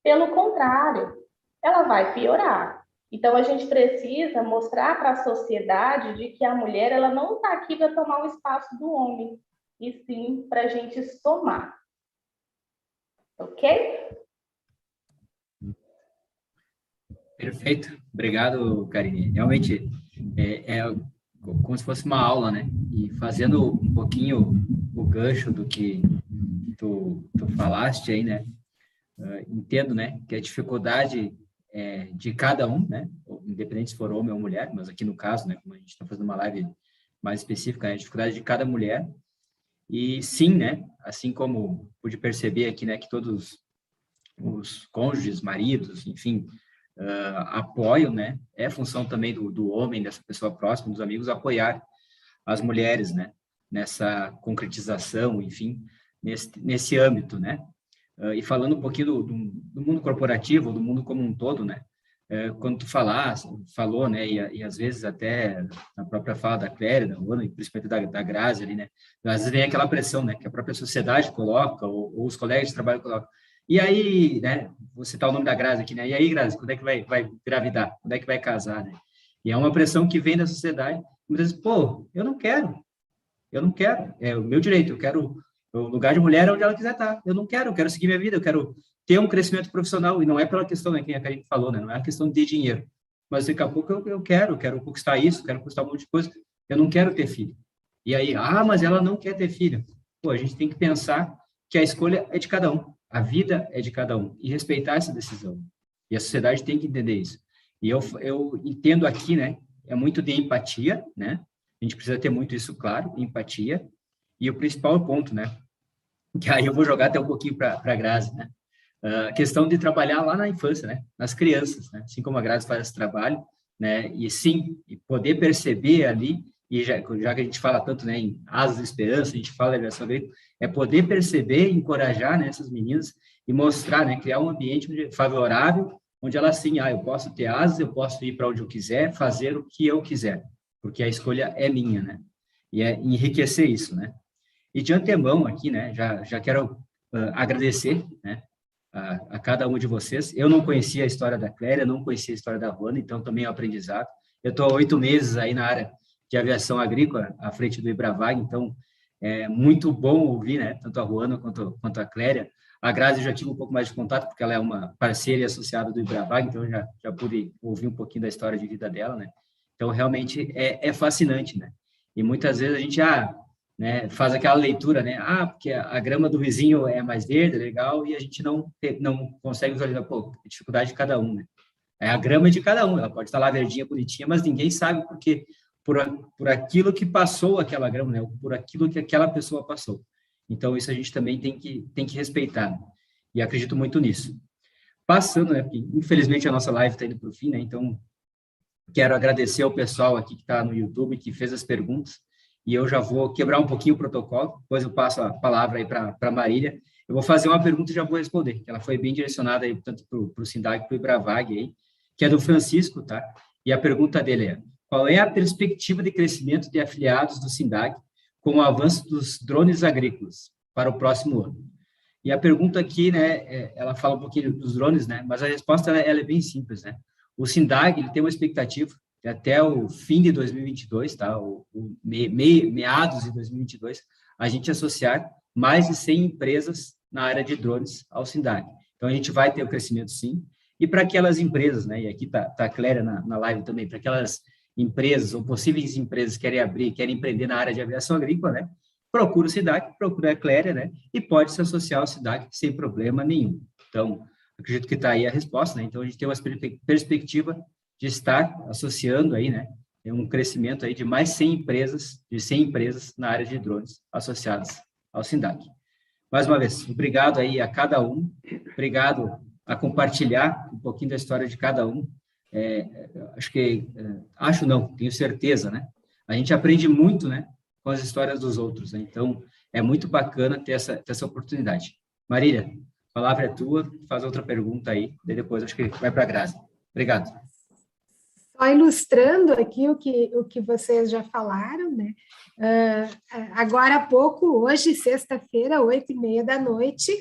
F: Pelo contrário, ela vai piorar. Então, a gente precisa mostrar para a sociedade de que a mulher ela não está aqui para tomar o espaço do homem, e sim para a gente somar. Ok?
C: Perfeito. Obrigado, Karine. Realmente, é como se fosse uma aula, né? E fazendo um pouquinho o gancho do que tu falaste aí, né? Entendo, né? Que a dificuldade de cada um, né? Independente se for homem ou mulher, mas aqui no caso, né? Como a gente está fazendo uma live mais específica, né? A dificuldade de cada mulher. E sim, né? Assim como pude perceber aqui, né? Que todos os cônjuges, maridos, enfim, apoiam, né? É função também do homem, dessa pessoa próxima, dos amigos, apoiar as mulheres, né? Nessa concretização, enfim, nesse âmbito, né? E falando um pouquinho do mundo corporativo, do mundo como um todo, né? Quando tu falou, né? E às vezes até na própria fala da Cléria, da Ana, e principalmente da Grazi ali, né? Às vezes vem aquela pressão, né? Que a própria sociedade coloca, ou os colegas de trabalho colocam. E aí, né? Vou citar o nome da Grazi aqui, né? E aí, Grazi, quando é que vai engravidar? Quando é que vai casar, né? E é uma pressão que vem da sociedade. Muitas vezes, pô, eu não quero. É o meu direito, eu quero... O lugar de mulher é onde ela quiser estar. Eu quero seguir minha vida, eu quero ter um crescimento profissional. E não é pela questão, né, que a Karine falou, né? Não é a questão de dinheiro. Mas daqui a pouco eu quero conquistar isso, quero conquistar um monte de coisa. Eu não quero ter filho. E aí, mas ela não quer ter filho. Pô, a gente tem que pensar que a escolha é de cada um. A vida é de cada um. E respeitar essa decisão. E a sociedade tem que entender isso. E eu entendo aqui, né? É muito de empatia, né? A gente precisa ter muito isso claro, empatia. E o principal ponto, né? Que aí eu vou jogar até um pouquinho para a Grazi, né? A questão de trabalhar lá na infância, né? Nas crianças, né? Assim como a Grazi faz esse trabalho, né? E sim, e poder perceber ali, e já que a gente fala tanto, né, em asas de esperança, a gente fala de aviação agrícola, é poder perceber e encorajar, né, essas meninas e mostrar, né, criar um ambiente favorável, onde elas sim, eu posso ter asas, eu posso ir para onde eu quiser, fazer o que eu quiser, porque a escolha é minha, né? E é enriquecer isso, né? E de antemão aqui, né, já quero agradecer, né, a cada um de vocês. Eu não conhecia a história da Cléria, não conhecia a história da Ruana, então também é um aprendizado. Eu estou há 8 meses aí na área de aviação agrícola, à frente do Ibravag, então é muito bom ouvir, né, tanto a Ruana quanto a Cléria. A Grazi eu já tive um pouco mais de contato, porque ela é uma parceira e associada do Ibravag, então eu já pude ouvir um pouquinho da história de vida dela, né? Então, realmente é fascinante, né? E muitas vezes a gente né, faz aquela leitura, né? Porque a grama do vizinho é mais verde, legal, e a gente não consegue visualizar, a dificuldade de cada um, né? É a grama de cada um, ela pode estar lá verdinha, bonitinha, mas ninguém sabe porque por aquilo que passou aquela grama, né? Por aquilo que aquela pessoa passou. Então, isso a gente também tem que respeitar, né? E acredito muito nisso. Passando, né? Porque, infelizmente, a nossa live está indo para o fim, né? Então, quero agradecer ao pessoal aqui que está no YouTube, que fez as perguntas, e eu já vou quebrar um pouquinho o protocolo, depois eu passo a palavra aí para a Marília. Eu vou fazer uma pergunta e já vou responder, que ela foi bem direcionada aí, tanto para o SINDAG, para o Ibravag, aí, que é do Francisco, tá? E a pergunta dele é: qual é a perspectiva de crescimento de afiliados do SINDAG com o avanço dos drones agrícolas para o próximo ano? E a pergunta aqui, né, ela fala um pouquinho dos drones, né, mas a resposta ela é bem simples, né? O SINDAG ele tem uma expectativa de até o fim de 2022, tá? Meados de 2022, a gente associar mais de 100 empresas na área de drones ao SINDAG. Então, a gente vai ter o crescimento, sim. E para aquelas empresas, né, e aqui tá a Cléria na live também, para aquelas empresas ou possíveis empresas que querem empreender na área de aviação agrícola, né, procura o SINDAG, procura a Cléria, né, e pode se associar ao SINDAG sem problema nenhum. Então, acredito que está aí a resposta, né? Então, a gente tem uma perspectiva de estar associando aí, né, um crescimento aí de mais 100 empresas na área de drones associadas ao SINDAG. Mais uma vez, obrigado aí a cada um, obrigado a compartilhar um pouquinho da história de cada um. Tenho certeza, né? A gente aprende muito, né, com as histórias dos outros, né? Então, é muito bacana ter essa oportunidade. Marília, a palavra é tua, faz outra pergunta aí, daí depois acho que vai para a Grazi. Obrigado.
A: Só ilustrando aqui o que vocês já falaram, né? Agora há pouco, hoje, sexta-feira, 8h30 da noite,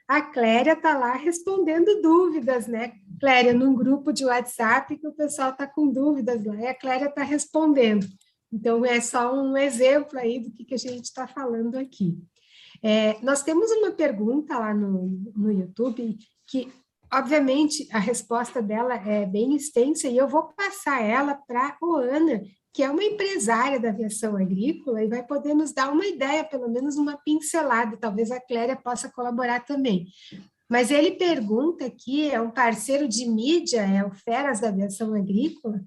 A: a Cléria está lá respondendo dúvidas, né? Cléria, num grupo de WhatsApp que o pessoal está com dúvidas lá, e a Cléria está respondendo. Então, é só um exemplo aí do que a gente está falando aqui. Nós temos uma pergunta lá no YouTube que, obviamente, a resposta dela é bem extensa e eu vou passar ela para a Roana, que é uma empresária da aviação agrícola e vai poder nos dar uma ideia, pelo menos uma pincelada, talvez a Cléria possa colaborar também. Mas ele pergunta aqui, é um parceiro de mídia, é o Feras da Aviação Agrícola,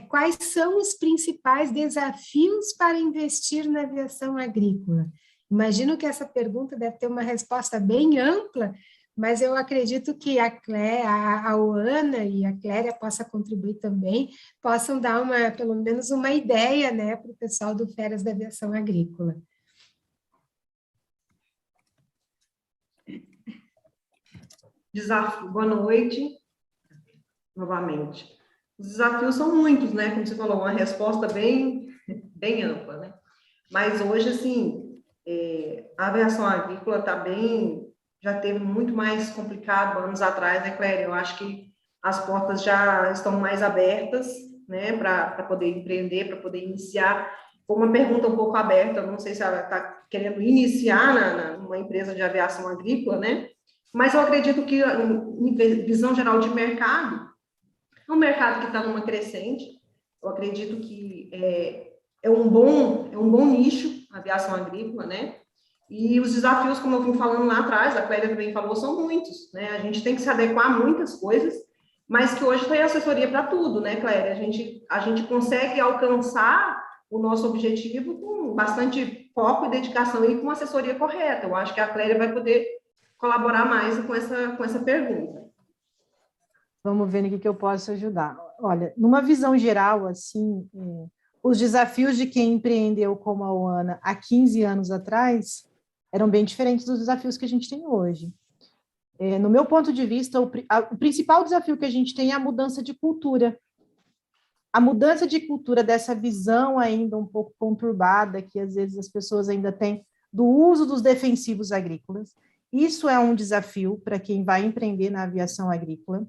A: quais são os principais desafios para investir na aviação agrícola? Imagino que essa pergunta deve ter uma resposta bem ampla, mas eu acredito que a Oana e a Cléria possam contribuir também, possam dar pelo menos uma ideia, né, para o pessoal do Feras da Aviação Agrícola.
E: Desafio. Boa noite, novamente. Os desafios são muitos, né? Como você falou, uma resposta bem ampla, né? Mas hoje, assim, a aviação agrícola já teve muito mais complicado anos atrás, né, Cléria? Eu acho que as portas já estão mais abertas, né, para poder empreender, para poder iniciar. Foi uma pergunta um pouco aberta, não sei se ela está querendo iniciar numa empresa de aviação agrícola, né? Mas eu acredito que, em visão geral de mercado, é um mercado que está numa crescente. Eu acredito que é um bom nicho, a aviação agrícola, né? E os desafios, como eu vim falando lá atrás, a Cléria também falou, são muitos, né? A gente tem que se adequar a muitas coisas, mas que hoje tem assessoria para tudo, né, Cléria? A gente consegue alcançar o nosso objetivo com bastante foco e dedicação e com assessoria correta. Eu acho que a Cléria vai poder colaborar mais com essa pergunta.
D: Vamos ver no que eu posso ajudar. Olha, numa visão geral, assim, os desafios de quem empreendeu como a Oana há 15 anos atrás eram bem diferentes dos desafios que a gente tem hoje. No meu ponto de vista, o principal desafio que a gente tem é a mudança de cultura. A mudança de cultura dessa visão ainda um pouco conturbada, que às vezes as pessoas ainda têm, do uso dos defensivos agrícolas. Isso é um desafio para quem vai empreender na aviação agrícola.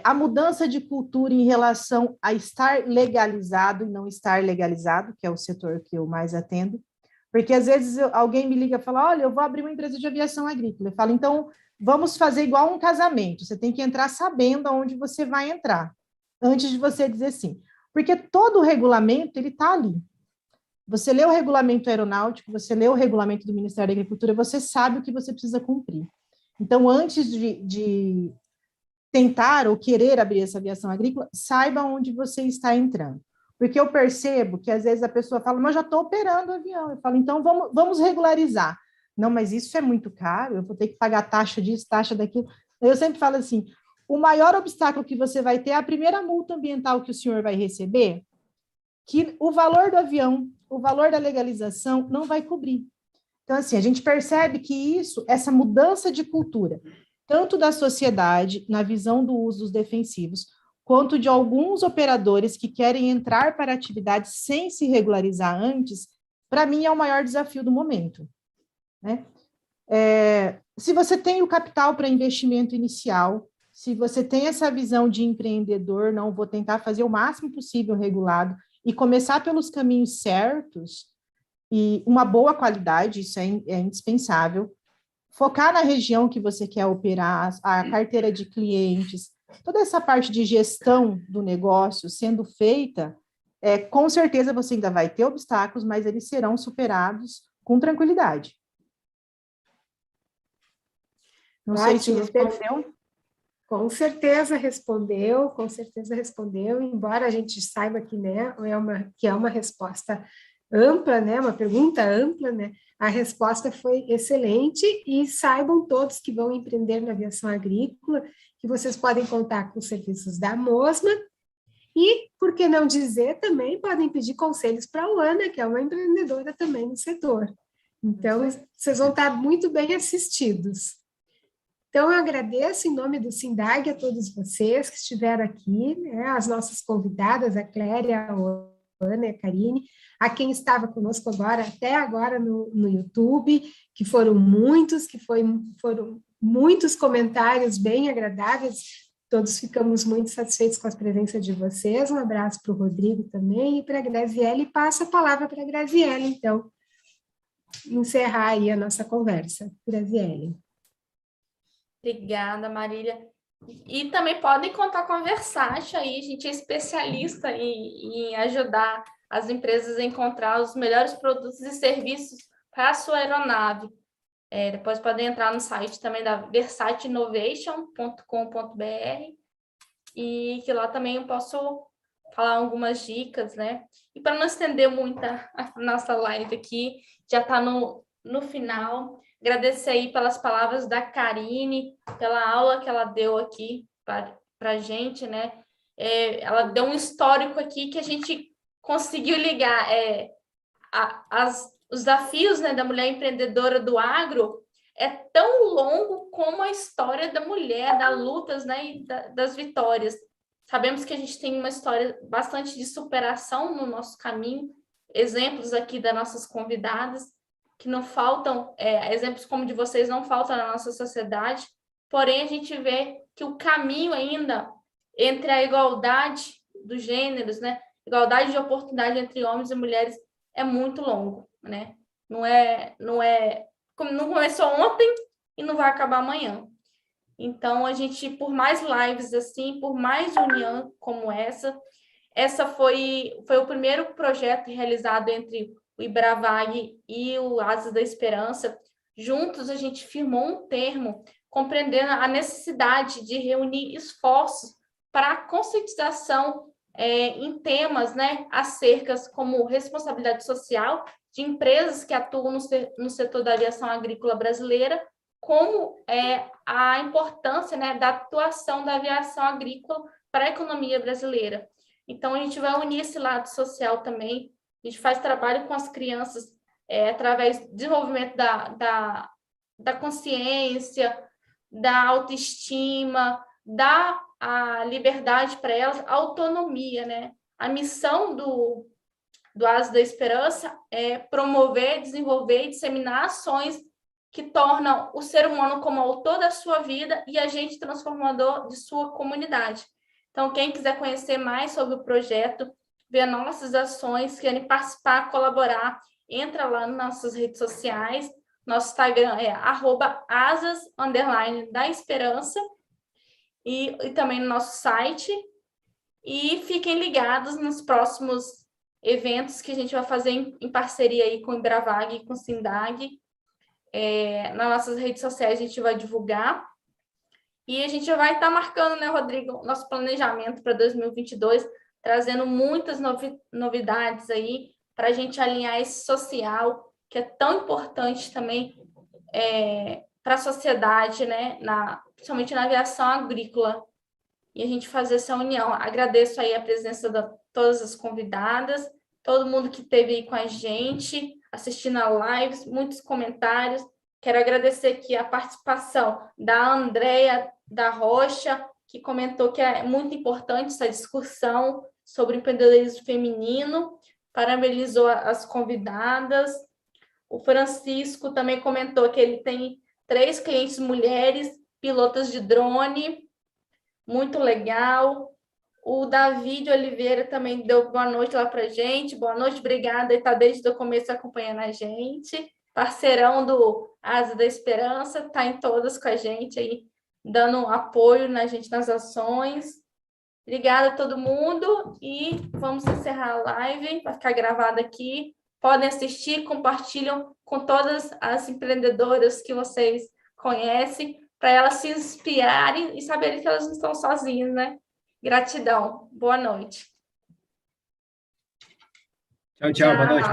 D: A mudança de cultura em relação a estar legalizado e não estar legalizado, que é o setor que eu mais atendo, porque às vezes alguém me liga e fala, olha, eu vou abrir uma empresa de aviação agrícola. Eu falo, então, vamos fazer igual um casamento, você tem que entrar sabendo aonde você vai entrar, antes de você dizer sim. Porque todo o regulamento, ele está ali. Você lê o regulamento aeronáutico, você lê o regulamento do Ministério da Agricultura, você sabe o que você precisa cumprir. Então, antes de tentar ou querer abrir essa aviação agrícola, saiba onde você está entrando. Porque eu percebo que, às vezes, a pessoa fala, mas já estou operando o avião. Eu falo, então, vamos regularizar. Não, mas isso é muito caro, eu vou ter que pagar taxa disso, taxa daquilo. Eu sempre falo assim, o maior obstáculo que você vai ter é a primeira multa ambiental que o senhor vai receber, que o valor do avião, o valor da legalização não vai cobrir. Então, assim, a gente percebe que essa mudança de cultura, tanto da sociedade, na visão do uso dos defensivos, quanto de alguns operadores que querem entrar para a atividade sem se regularizar antes, para mim é o maior desafio do momento, né? Se você tem o capital para investimento inicial, se você tem essa visão de empreendedor, não, vou tentar fazer o máximo possível regulado e começar pelos caminhos certos e uma boa qualidade, isso é indispensável. Focar na região que você quer operar, a carteira de clientes, toda essa parte de gestão do negócio sendo feita, com certeza você ainda vai ter obstáculos, mas eles serão superados com tranquilidade. Não sei se respondeu.
A: Com certeza respondeu, embora a gente saiba que, né, que é uma resposta ampla, né, uma pergunta ampla, né, a resposta foi excelente e saibam todos que vão empreender na aviação agrícola que vocês podem contar com os serviços da MOSMA e, por que não dizer, também podem pedir conselhos para a Oana, que é uma empreendedora também no setor. Então, vocês vão estar muito bem assistidos. Então, eu agradeço em nome do SINDAG a todos vocês que estiveram aqui, né, as nossas convidadas, a Cléria, a Oana e a Karine, a quem estava conosco até agora no YouTube, que foram muitos, foram muitos comentários bem agradáveis, todos ficamos muito satisfeitos com a presença de vocês. Um abraço para o Rodrigo também e para a Graziele, e passo a palavra para a Graziele, então, encerrar aí a nossa conversa. Graziele.
B: Obrigada, Marília. E também podem contar com a Versace aí, a gente é especialista em ajudar as empresas a encontrar os melhores produtos e serviços para a sua aeronave. Depois podem entrar no site também da versateinnovation.com.br e que lá também eu posso falar algumas dicas, né? E para não estender muito a nossa live aqui, já está no final. Agradecer aí pelas palavras da Karine, pela aula que ela deu aqui para a gente, né? Ela deu um histórico aqui que a gente conseguiu ligar os desafios, né, da mulher empreendedora do agro é tão longo como a história da mulher, das lutas, né, e das vitórias. Sabemos que a gente tem uma história bastante de superação no nosso caminho, exemplos aqui das nossas convidadas, que não faltam, exemplos como de vocês não faltam na nossa sociedade, porém a gente vê que o caminho ainda entre a igualdade dos gêneros, né, igualdade de oportunidade entre homens e mulheres é muito longo, né? Não começou ontem e não vai acabar amanhã. Então, a gente, por mais lives assim, por mais união como essa foi o primeiro projeto realizado entre o IBRAVAG e o Asas da Esperança. Juntos, a gente firmou um termo compreendendo a necessidade de reunir esforços para a conscientização em temas, né, acerca como responsabilidade social de empresas que atuam no setor da aviação agrícola brasileira, como é a importância, né, da atuação da aviação agrícola para a economia brasileira. Então, a gente vai unir esse lado social também. A gente faz trabalho com as crianças através do desenvolvimento da consciência, da autoestima, da a liberdade para elas, a autonomia, né? A missão do Asas da Esperança é promover, desenvolver e disseminar ações que tornam o ser humano como autor da sua vida e agente transformador de sua comunidade. Então, quem quiser conhecer mais sobre o projeto, ver nossas ações, querem participar, colaborar, entra lá nas nossas redes sociais. Nosso Instagram é @asas_da-esperança e também no nosso site. E fiquem ligados nos próximos eventos que a gente vai fazer em parceria aí com o Ibravag e com o SINDAG. Nas nossas redes sociais a gente vai divulgar. E a gente vai estar marcando, né, Rodrigo, nosso planejamento para 2022, trazendo muitas novidades aí para a gente alinhar esse social, que é tão importante também para a sociedade, né, principalmente na aviação agrícola, e a gente fazer essa união. Agradeço aí a presença de todas as convidadas, todo mundo que esteve aí com a gente, assistindo a lives, muitos comentários. Quero agradecer aqui a participação da Andréia da Rocha, que comentou que é muito importante essa discussão sobre empreendedorismo feminino, parabenizou as convidadas. O Francisco também comentou que ele tem 3 clientes mulheres, pilotas de drone, muito legal. O David Oliveira também deu boa noite lá para a gente. Boa noite, obrigada. Ele está desde o começo acompanhando a gente. Parceirão do Asa da Esperança, está em todas com a gente aí, dando apoio na gente nas ações. Obrigada a todo mundo e vamos encerrar a live, vai ficar gravada aqui. Podem assistir, compartilham com todas as empreendedoras que vocês conhecem, para elas se inspirarem e saberem que elas não estão sozinhas, né? Gratidão. Boa noite.
C: Tchau, tchau. Boa noite.